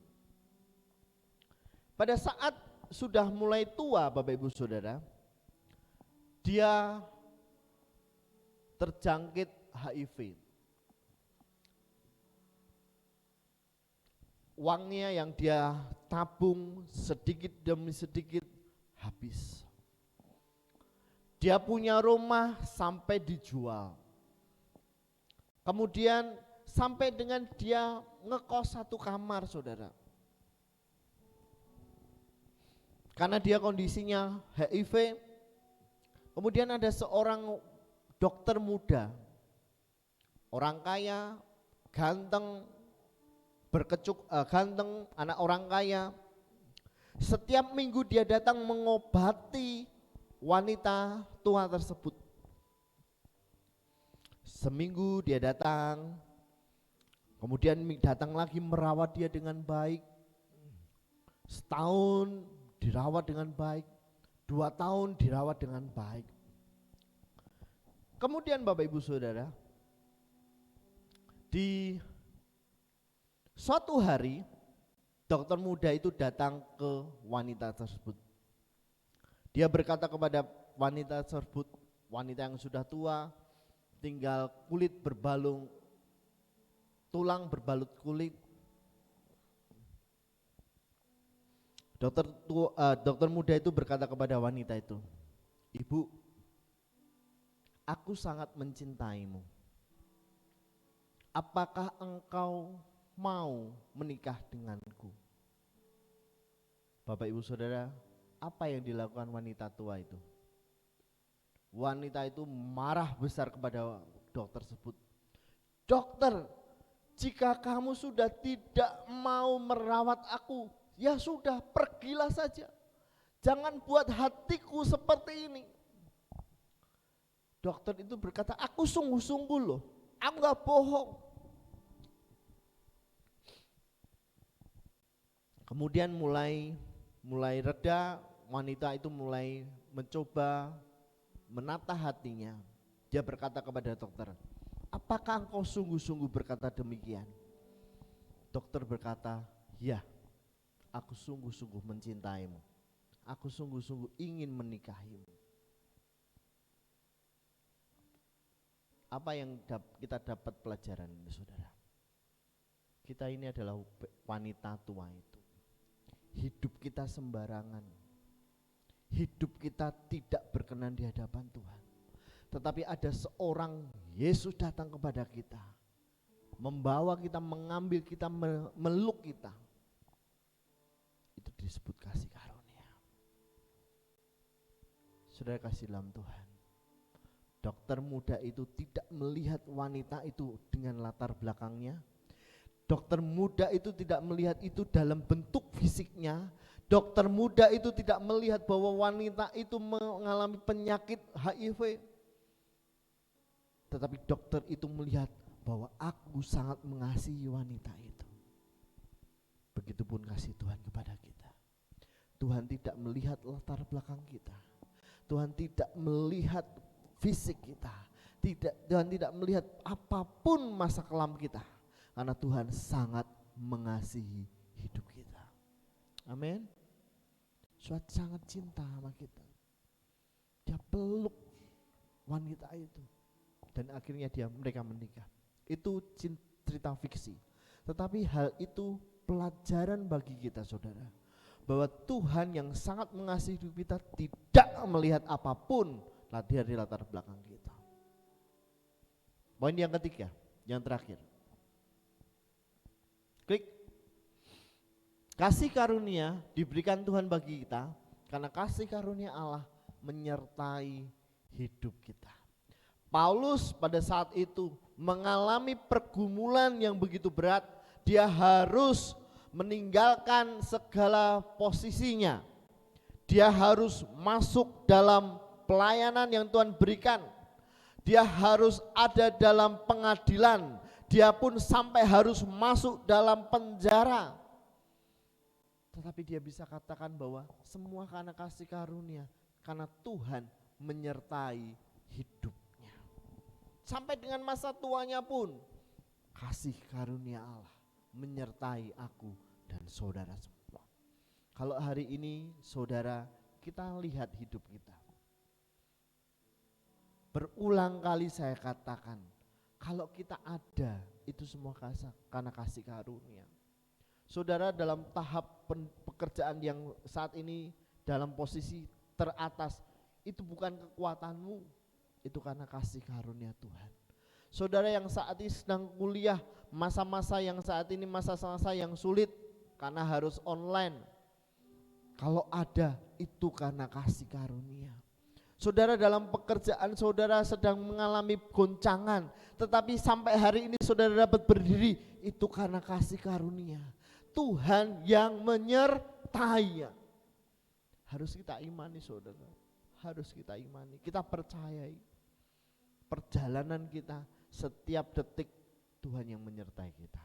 Pada saat sudah mulai tua Bapak Ibu Saudara, dia terjangkit HIV. Uangnya yang dia tabung sedikit demi sedikit habis. Dia punya rumah sampai dijual. Kemudian sampai dengan dia ngekos satu kamar saudara. Karena dia kondisinya HIV. Kemudian ada seorang dokter muda, orang kaya, ganteng, ganteng, anak orang kaya. Setiap minggu dia datang mengobati wanita tua tersebut. Seminggu dia datang, kemudian datang lagi merawat dia dengan baik. Setahun dirawat dengan baik, 2 tahun dirawat dengan baik. Kemudian Bapak Ibu Saudara, di suatu hari dokter muda itu datang ke wanita tersebut. Dia berkata kepada wanita tersebut, wanita yang sudah tua, tinggal kulit berbalung, tulang berbalut kulit. Dokter muda itu berkata kepada wanita itu, "Ibu, aku sangat mencintaimu. Apakah engkau mau menikah denganku?" Bapak Ibu Saudara, apa yang dilakukan wanita tua itu? Wanita itu marah besar kepada dokter tersebut. "Dokter, jika kamu sudah tidak mau merawat aku, ya sudah, pergilah saja. Jangan buat hatiku seperti ini." Dokter itu berkata, "Aku sungguh-sungguh loh, aku gak bohong." Kemudian mulai reda, wanita itu mulai mencoba menata hatinya. Dia berkata kepada dokter, "Apakah engkau sungguh-sungguh berkata demikian?" Dokter berkata, "Ya, aku sungguh-sungguh mencintaimu. Aku sungguh-sungguh ingin menikahimu." Apa yang kita dapat pelajaran ini saudara? Kita ini adalah wanita tua itu. Hidup kita sembarangan. Hidup kita tidak berkenan di hadapan Tuhan. Tetapi ada seorang Yesus datang kepada kita, membawa kita, mengambil kita, meluk kita. Itu disebut kasih karunia. Saudara kasih dalam Tuhan, dokter muda itu tidak melihat wanita itu dengan latar belakangnya. Dokter muda itu tidak melihat itu dalam bentuk fisiknya. Dokter muda itu tidak melihat bahwa wanita itu mengalami penyakit HIV. Tetapi dokter itu melihat bahwa aku sangat mengasihi wanita itu. Begitupun kasih Tuhan kepada kita. Tuhan tidak melihat latar belakang kita. Tuhan tidak melihat fisik kita. Tuhan tidak melihat apapun masa kelam kita. Karena Tuhan sangat mengasihi hidup kita. Amin. Suatu sangat cinta sama kita. Dia peluk wanita itu. Dan akhirnya mereka menikah. Itu cerita fiksi. Tetapi hal itu pelajaran bagi kita saudara. Bahwa Tuhan yang sangat mengasihi hidup kita tidak melihat apapun dari latar belakang kita. Poin yang ketiga, yang terakhir. Klik. Kasih karunia diberikan Tuhan bagi kita karena kasih karunia Allah menyertai hidup kita. Paulus pada saat itu mengalami pergumulan yang begitu berat. Dia harus meninggalkan segala posisinya. Dia harus masuk dalam pelayanan yang Tuhan berikan. Dia harus ada dalam pengadilan. Dia pun sampai harus masuk dalam penjara. Tetapi dia bisa katakan bahwa semua karena kasih karunia, karena Tuhan menyertai hidupnya. Sampai dengan masa tuanya pun kasih karunia Allah menyertai aku dan saudara semua. Kalau hari ini saudara, kita lihat hidup kita. Berulang kali saya katakan, kalau kita ada, itu semua karena kasih karunia. Saudara dalam tahap pekerjaan yang saat ini dalam posisi teratas, itu bukan kekuatanmu, itu karena kasih karunia Tuhan. Saudara yang saat ini sedang kuliah, masa-masa yang saat ini masa-masa yang sulit karena harus online. Kalau ada, itu karena kasih karunia. Saudara dalam pekerjaan saudara sedang mengalami goncangan, tetapi sampai hari ini saudara dapat berdiri, itu karena kasih karunia. Tuhan yang menyertai. Harus kita imani saudara, harus kita imani, kita percayai. Perjalanan kita setiap detik Tuhan yang menyertai kita.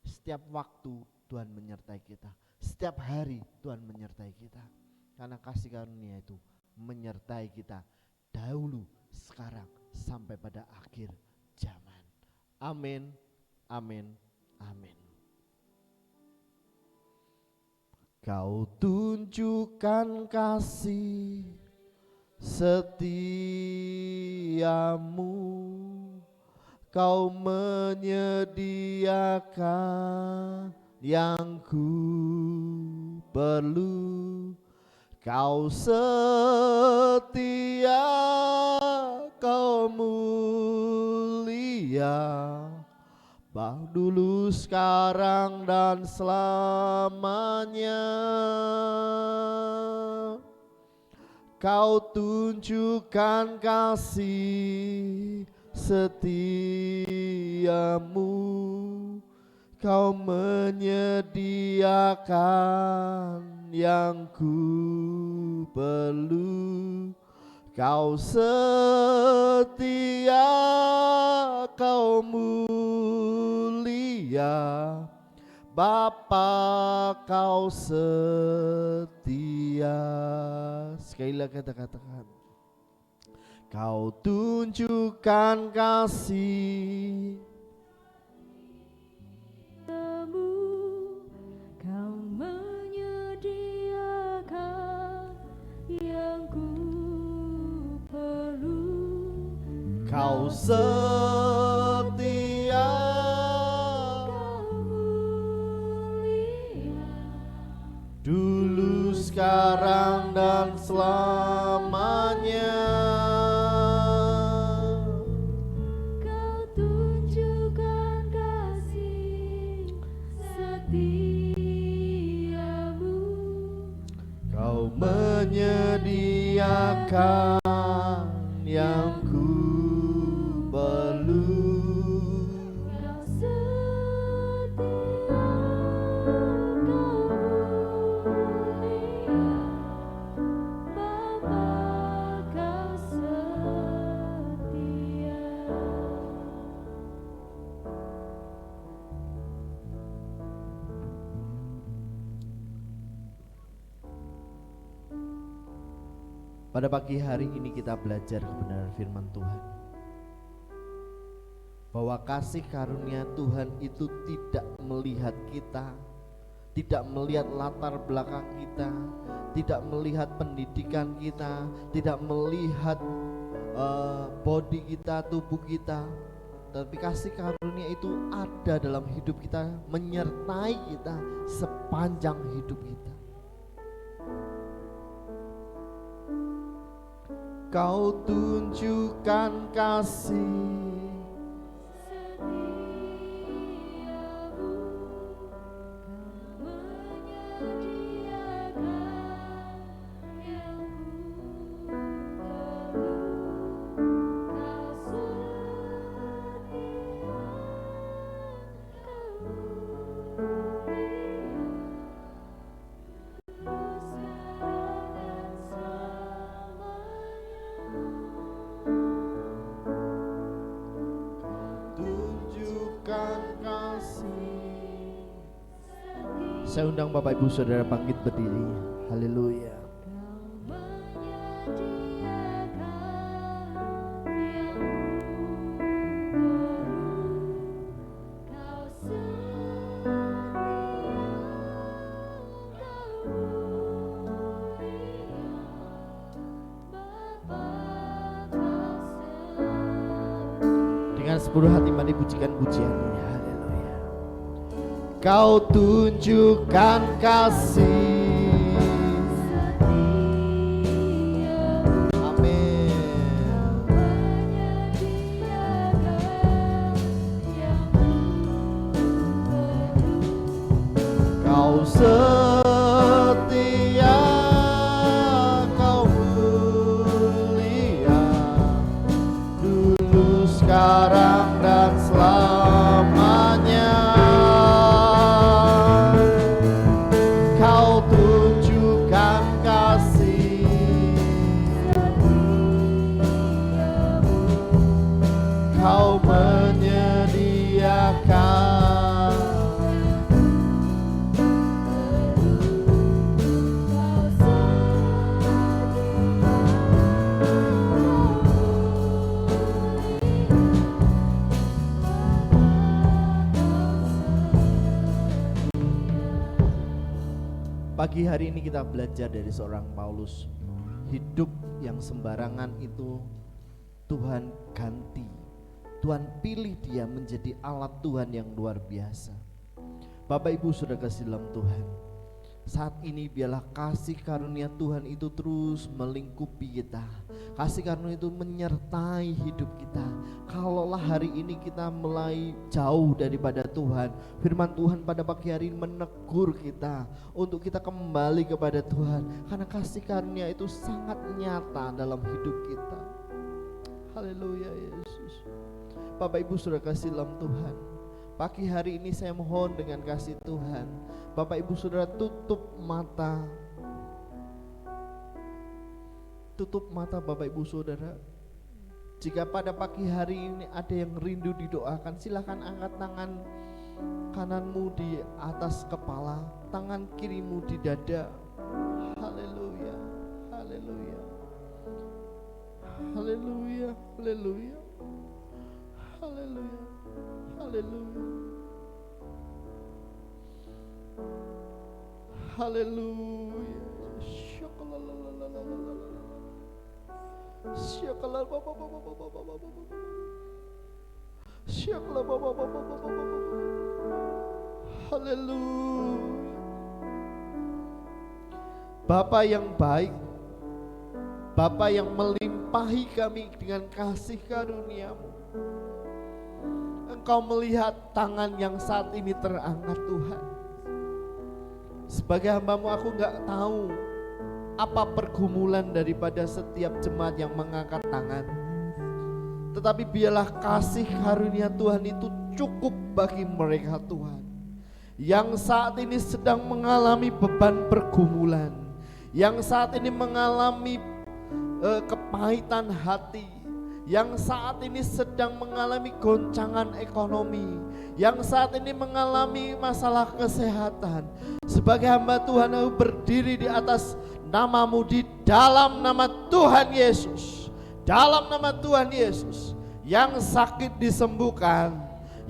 Setiap waktu Tuhan menyertai kita. Setiap hari Tuhan menyertai kita. Karena kasih karunia itu menyertai kita dahulu, sekarang, sampai pada akhir zaman. Amin, amin, amin. Kau tunjukkan kasih setiamu, Kau menyediakan yang ku perlu. Kau setia, Kau mulia, dulu, sekarang, dan selamanya. Kau tunjukkan kasih setiamu, Kau menyediakan yang ku perlu. Kau setia, Kau mulia, Bapa Kau setia. Sekali lagi kita katakan, Kau tunjukkan kasih, Kau menyediakan yang ku perlu. Kau setia, dulu, sekarang, dan selamanya. Kau tunjukkan kasih setiamu, Kau menyediakan yang ku perlu. Kau setia, Kau mulia, Bapa Kau setia. Pada pagi hari ini kita belajar kebenaran firman Tuhan, bahwa kasih karunia Tuhan itu tidak melihat kita, tidak melihat latar belakang kita, tidak melihat pendidikan kita, tidak melihat body kita, tubuh kita. Tapi kasih karunia itu ada dalam hidup kita, menyertai kita sepanjang hidup kita. Kau tunjukkan kasih Setiamu, Saya undang Bapak Ibu Saudara bangkit berdiri. Haleluya. Dengan sepenuh hati mari pujikan pujian ini. Haleluya. Kau tunjukkan kasih setia. Amin. Kau setia, kau mulia, dulu sekarang dan selamanya. Kau tunjukkan kasih setiamu, kau menyediakan Pagi hari ini kita belajar dari seorang Paulus. Hidup yang sembarangan itu Tuhan ganti. Tuhan pilih dia menjadi alat Tuhan yang luar biasa. Bapak Ibu sudah kasih dalam Tuhan. Saat ini biarlah kasih karunia Tuhan itu terus melingkupi kita. Kasih karunia itu menyertai hidup kita. Kalaulah hari ini kita mulai jauh daripada Tuhan, firman Tuhan pada pagi hari ini menegur kita untuk kita kembali kepada Tuhan. Karena kasih karunia itu sangat nyata dalam hidup kita. Haleluya Yesus. Bapak Ibu sudah kasih dalam Tuhan. Pagi hari ini saya mohon dengan kasih Tuhan, Bapak Ibu Saudara tutup mata. Tutup mata Bapak Ibu Saudara. Jika pada pagi hari ini ada yang rindu didoakan, silakan angkat tangan kananmu di atas kepala, tangan kirimu di dada. Haleluya, haleluya, haleluya, haleluya, haleluya. Haleluya. Haleluya. Haleluya. Bapa yang baik, Bapa yang melimpahi kami dengan kasih karunia-Mu. Engkau melihat tangan yang saat ini terangkat Tuhan. Sebagai hamba-Mu aku gak tahu apa pergumulan daripada setiap jemaat yang mengangkat tangan. Tetapi biarlah kasih karunia Tuhan itu cukup bagi mereka Tuhan. Yang saat ini sedang mengalami beban pergumulan. Yang saat ini mengalami kepahitan hati. Yang saat ini sedang mengalami goncangan ekonomi, yang saat ini mengalami masalah kesehatan. Sebagai hamba Tuhan aku berdiri di atas nama-Mu, di dalam nama Tuhan Yesus. Dalam nama Tuhan Yesus, yang sakit disembuhkan,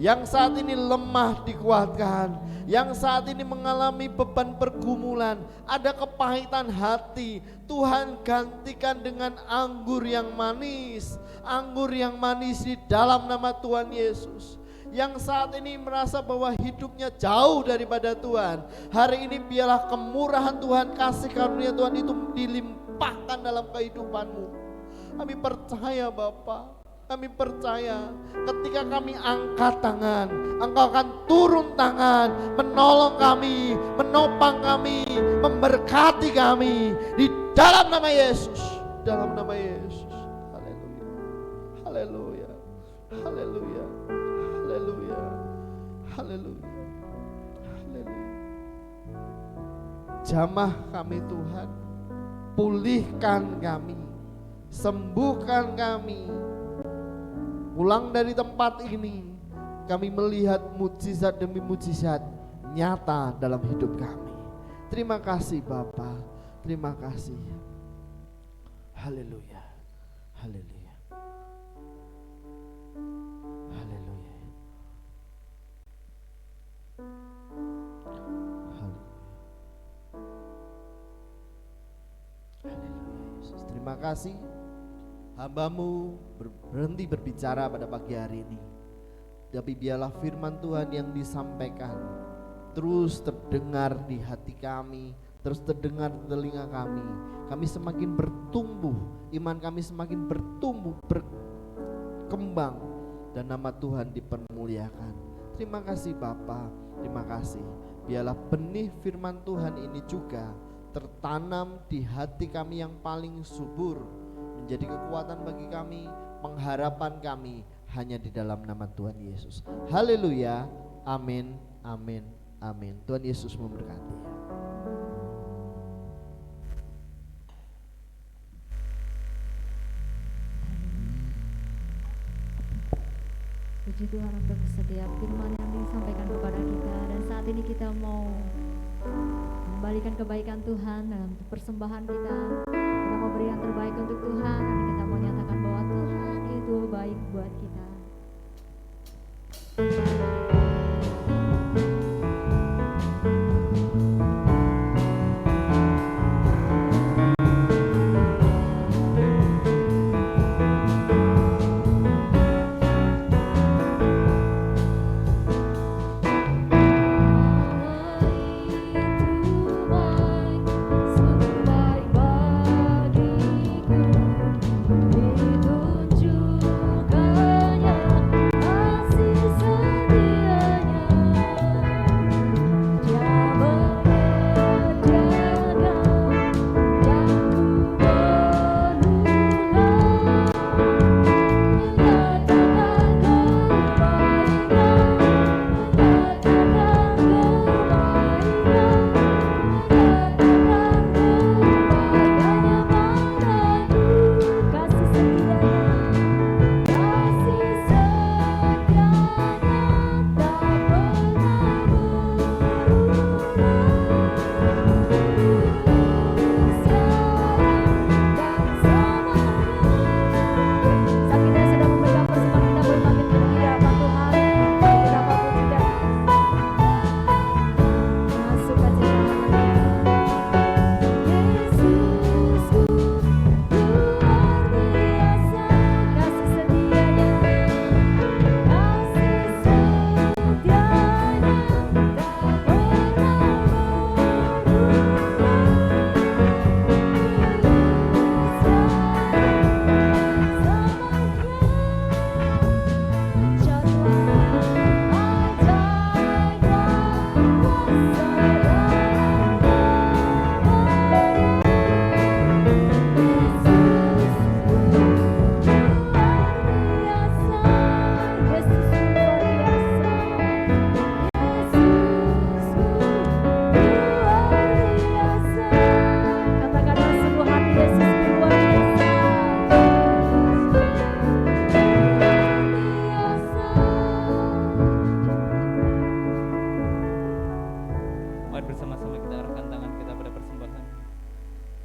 yang saat ini lemah dikuatkan, yang saat ini mengalami beban pergumulan, ada kepahitan hati, Tuhan gantikan dengan anggur yang manis. Anggur yang manis di dalam nama Tuhan Yesus. Yang saat ini merasa bahwa hidupnya jauh daripada Tuhan, hari ini biarlah kemurahan Tuhan, kasih karunia Tuhan itu dilimpahkan dalam kehidupanmu. Kami percaya Bapa, kami percaya ketika kami angkat tangan, Engkau akan turun tangan, menolong kami, menopang kami, memberkati kami di dalam nama Yesus. Dalam nama Yesus. Haleluya. Haleluya. Haleluya. Haleluya. Haleluya. Jamah kami Tuhan, pulihkan kami, sembuhkan kami. Pulang dari tempat ini, kami melihat mujizat demi mujizat, nyata dalam hidup kami. Terima kasih Bapa, terima kasih. Haleluya, haleluya, haleluya, haleluya Yesus. Terima kasih, hamba-Mu berhenti berbicara pada pagi hari ini, tapi biarlah firman Tuhan yang disampaikan terus terdengar di hati kami, terus terdengar di telinga kami. Kami semakin bertumbuh, iman kami semakin bertumbuh, berkembang, dan nama Tuhan dipermuliakan. Terima kasih Bapa, terima kasih. Biarlah benih firman Tuhan ini juga tertanam di hati kami yang paling subur, menjadi kekuatan bagi kami, pengharapan kami hanya di dalam nama Tuhan Yesus. Haleluya, amin, amin, amin. Tuhan Yesus memberkati. Puji Tuhan untuk setiap firman yang disampaikan kepada kita. Dan saat ini kita mau membalikan kebaikan Tuhan dalam persembahan kita. Kita mau beri yang terbaik untuk Tuhan, dan kita mau nyatakan bahwa Tuhan itu baik buat kita.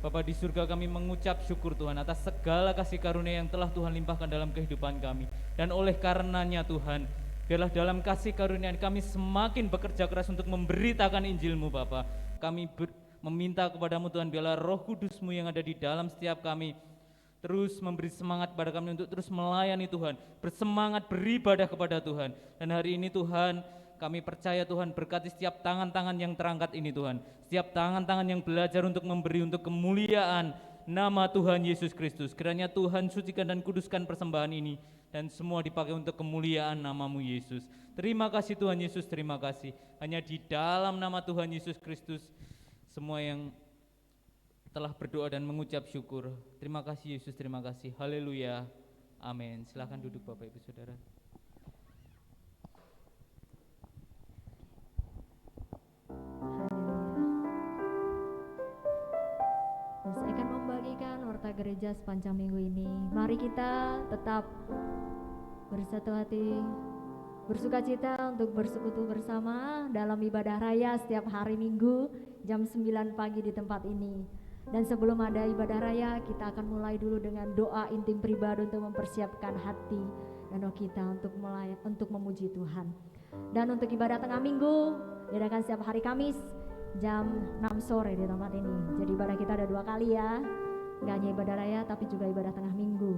Bapa di surga, kami mengucap syukur Tuhan atas segala kasih karunia yang telah Tuhan limpahkan dalam kehidupan kami. Dan oleh karenanya Tuhan, biarlah dalam kasih karunia kami semakin bekerja keras untuk memberitakan Injil-Mu Bapa. Kami meminta kepadamu Tuhan, biarlah Roh Kudus-Mu yang ada di dalam setiap kami terus memberi semangat pada kami untuk terus melayani Tuhan, bersemangat beribadah kepada Tuhan. Dan hari ini Tuhan, kami percaya Tuhan, berkati setiap tangan-tangan yang terangkat ini Tuhan, setiap tangan-tangan yang belajar untuk memberi untuk kemuliaan nama Tuhan Yesus Kristus. Kiranya Tuhan sucikan dan kuduskan persembahan ini, dan semua dipakai untuk kemuliaan nama-Mu Yesus. Terima kasih Tuhan Yesus, terima kasih. Hanya di dalam nama Tuhan Yesus Kristus semua yang telah berdoa dan mengucap syukur. Terima kasih Yesus, terima kasih. Haleluya, amin. Silakan duduk Bapak Ibu Saudara. Saya akan membagikan warta gereja sepanjang minggu ini. Mari kita tetap bersatu hati bersukacita untuk bersekutu bersama dalam ibadah raya setiap hari Minggu jam 9 pagi di tempat ini. Dan sebelum ada ibadah raya, kita akan mulai dulu dengan doa intim pribadi untuk mempersiapkan hati dan roh kita untuk memuji Tuhan. Dan untuk ibadah tengah minggu diadakan setiap hari Kamis jam 6 sore di tempat ini. Jadi ibadah kita ada 2 kali ya, gak hanya ibadah raya tapi juga ibadah tengah minggu.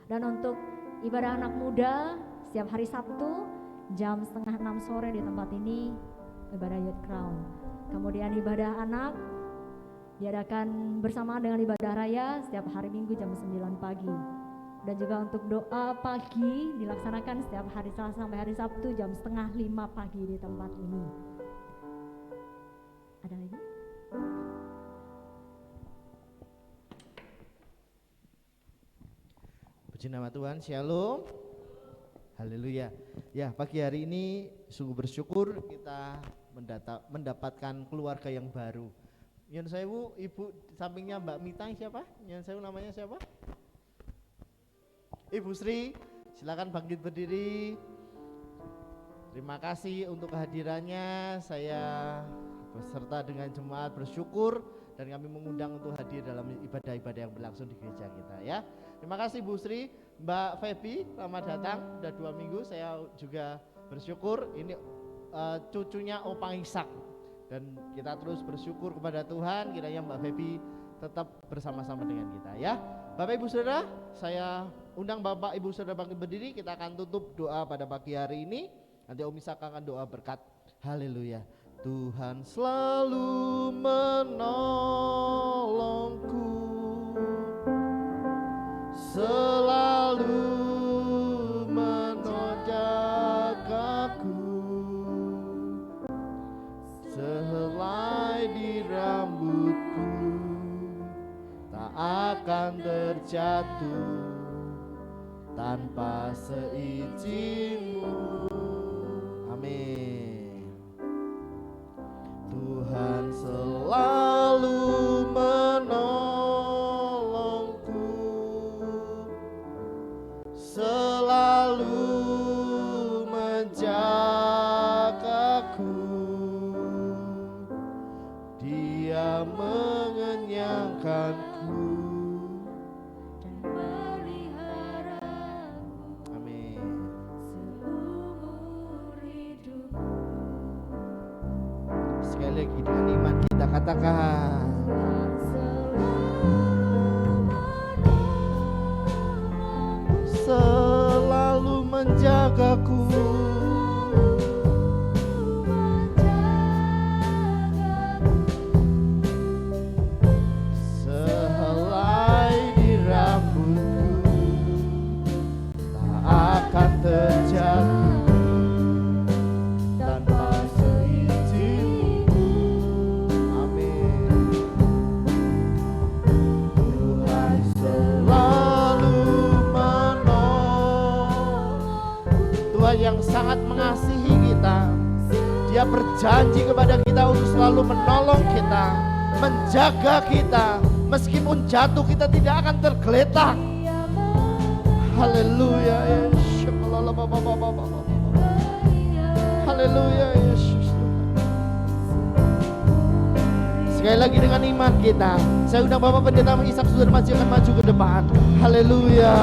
Dan untuk ibadah anak muda setiap hari Sabtu jam setengah 6 sore di tempat ini ibadah Youth Crown. Kemudian ibadah anak diadakan bersama dengan ibadah raya setiap hari Minggu jam 9 pagi. Dan juga untuk doa pagi dilaksanakan setiap hari Selasa sampai hari Sabtu jam setengah 5 pagi di tempat ini. Ada lagi? Puji nama Tuhan, Shalom. Haleluya. Ya, pagi hari ini sungguh bersyukur kita mendapatkan keluarga yang baru. Nyun sewu, ibu sampingnya Mbak Mita siapa? Nyun sewu namanya siapa? Ibu Sri, silakan bangkit berdiri. Terima kasih untuk kehadirannya. Saya beserta dengan jemaat bersyukur dan kami mengundang untuk hadir dalam ibadah-ibadah yang berlangsung di gereja kita ya. Terima kasih Bu Sri. Mbak Feby, selamat datang. Sudah 2 minggu saya juga bersyukur. Ini cucunya Opang Ishak. Dan kita terus bersyukur kepada Tuhan, kiranya Mbak Feby tetap bersama-sama dengan kita ya. Bapak Ibu Saudara, saya undang Bapak Ibu Saudara bangkit berdiri. Kita akan tutup doa pada pagi hari ini. Nanti Om Ishak akan doa berkat. Haleluya. Tuhan selalu menolongku, selalu menjagaku, sehelai di rambutku tak akan terjatuh tanpa seizinmu. Amin. Tuhan selalu menolongku, selalu menjagaku, Dia mengenyangkanku Dan meliharaku amin. seumur hidup. Sekali lagi dengan iman kita katakan, Tuhan selalu menjagaku, sehelai di rambutku tak akan terjatuh tanpa seizinmu. Amin. Tuhan selalu menolong. Tuhan yang sangat mengasihi kita, Dia berjanji kepada kita untuk selalu menolong kita, menjaga kita. Meskipun jatuh kita tidak akan tergeletak. Haleluya Yesus. Haleluya Yesus. Sekali lagi dengan iman kita, saya undang Bapak Pendeta Ishak Sudarmaji akan maju ke depan. Haleluya.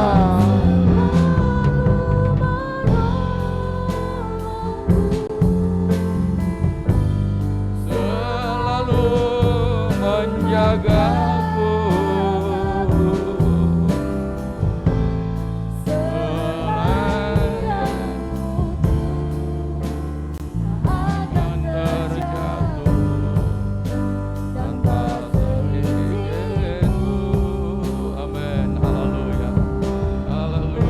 Selalu menjagaku, akan terjatuh tanpa seizinmu. Amin. Haleluya. Haleluya.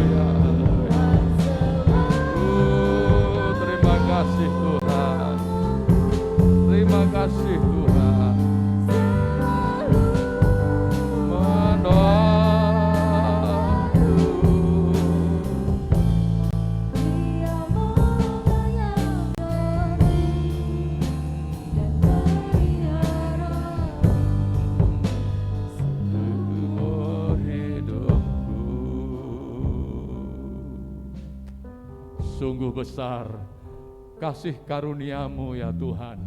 Sungguh besar kasih karunia-Mu ya Tuhan,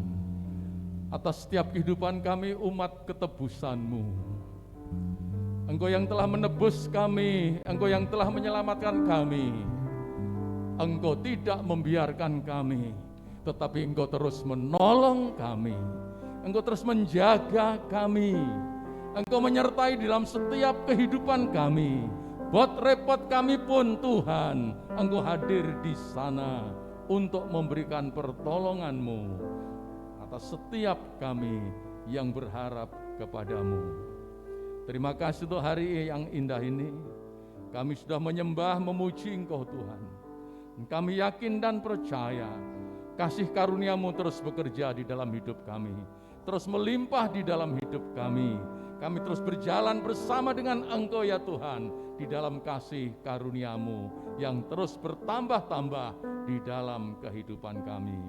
atas setiap kehidupan kami umat ketebusan-Mu. Engkau yang telah menebus kami, Engkau yang telah menyelamatkan kami. Engkau tidak membiarkan kami, tetapi Engkau terus menolong kami. Engkau terus menjaga kami. Engkau menyertai dalam setiap kehidupan kami. Buat repot kami pun Tuhan, Engkau hadir di sana untuk memberikan pertolongan-Mu atas setiap kami yang berharap kepadamu. Terima kasih untuk hari yang indah ini. Kami sudah menyembah, memuji Engkau Tuhan. Kami yakin dan percaya kasih karunia-Mu terus bekerja di dalam hidup kami, terus melimpah di dalam hidup kami. Kami terus berjalan bersama dengan Engkau ya Tuhan, di dalam kasih karunia-Mu yang terus bertambah-tambah di dalam kehidupan kami.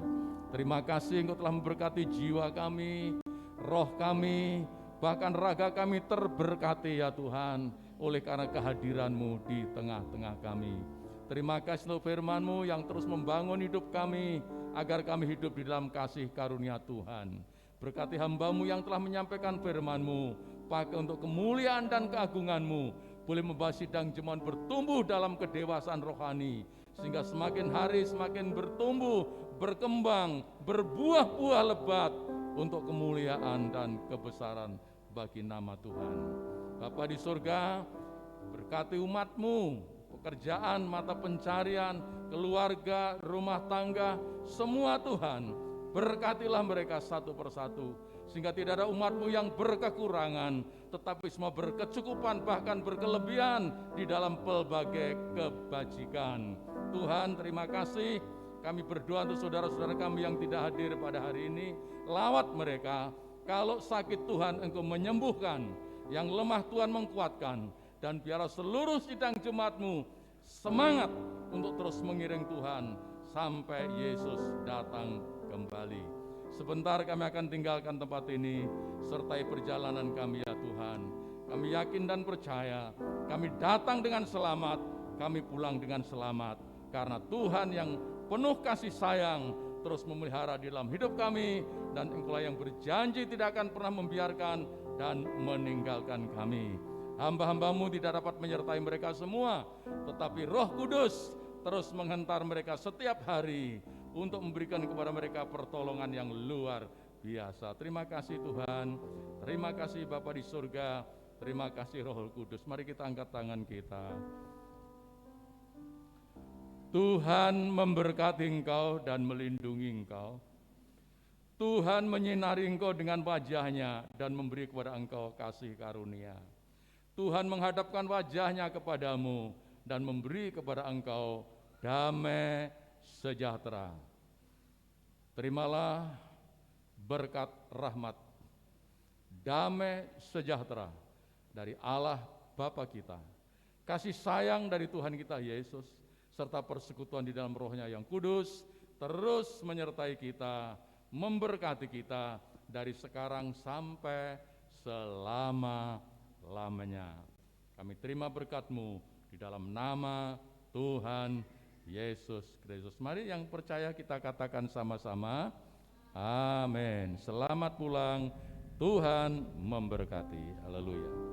Terima kasih Engkau telah memberkati jiwa kami, roh kami, bahkan raga kami terberkati ya Tuhan, oleh karena kehadiran-Mu di tengah-tengah kami. Terima kasih untuk firman-Mu yang terus membangun hidup kami, agar kami hidup di dalam kasih karunia Tuhan. Berkati hamba-Mu yang telah menyampaikan firman-Mu, pakai untuk kemuliaan dan keagungan-Mu, boleh membawa sidang jemaat bertumbuh dalam kedewasaan rohani, sehingga semakin hari semakin bertumbuh, berkembang, berbuah-buah lebat untuk kemuliaan dan kebesaran bagi nama Tuhan. Bapa di surga, berkati umat-Mu, pekerjaan, mata pencarian, keluarga, rumah tangga, semua Tuhan. Berkatilah mereka satu persatu, sehingga tidak ada umat-Mu yang berkekurangan, tetapi semua berkecukupan, bahkan berkelebihan di dalam pelbagai kebajikan. Tuhan, terima kasih. Kami berdoa untuk saudara-saudara kami yang tidak hadir pada hari ini. Lawat mereka. Kalau sakit Tuhan Engkau menyembuhkan, yang lemah Tuhan menguatkan, dan biarlah seluruh sidang jemaat-Mu semangat untuk terus mengiring Tuhan sampai Yesus datang kembali. Sebentar kami akan tinggalkan tempat ini, sertai perjalanan kami ya Tuhan. Kami yakin dan percaya, kami datang dengan selamat, kami pulang dengan selamat, karena Tuhan yang penuh kasih sayang terus memelihara di dalam hidup kami, dan Engkaulah yang berjanji tidak akan pernah membiarkan dan meninggalkan kami. Hamba-hamba-Mu tidak dapat menyertai mereka semua, tetapi Roh Kudus terus menghentar mereka setiap hari untuk memberikan kepada mereka pertolongan yang luar biasa. Terima kasih Tuhan, terima kasih Bapa di surga, terima kasih Roh Kudus. Mari kita angkat tangan kita. Tuhan memberkati engkau dan melindungi engkau. Tuhan menyinari engkau dengan wajah-Nya dan memberi kepada engkau kasih karunia. Tuhan menghadapkan wajah-Nya kepadamu dan memberi kepada engkau damai sejahtera. Terimalah berkat rahmat, damai sejahtera dari Allah Bapa kita, kasih sayang dari Tuhan kita Yesus, serta persekutuan di dalam Roh-Nya yang kudus, terus menyertai kita, memberkati kita dari sekarang sampai selama-lamanya. Kami terima berkat-Mu di dalam nama Tuhan Yesus Kristus. Mari yang percaya kita katakan sama-sama, amin. Selamat pulang, Tuhan memberkati. Haleluya.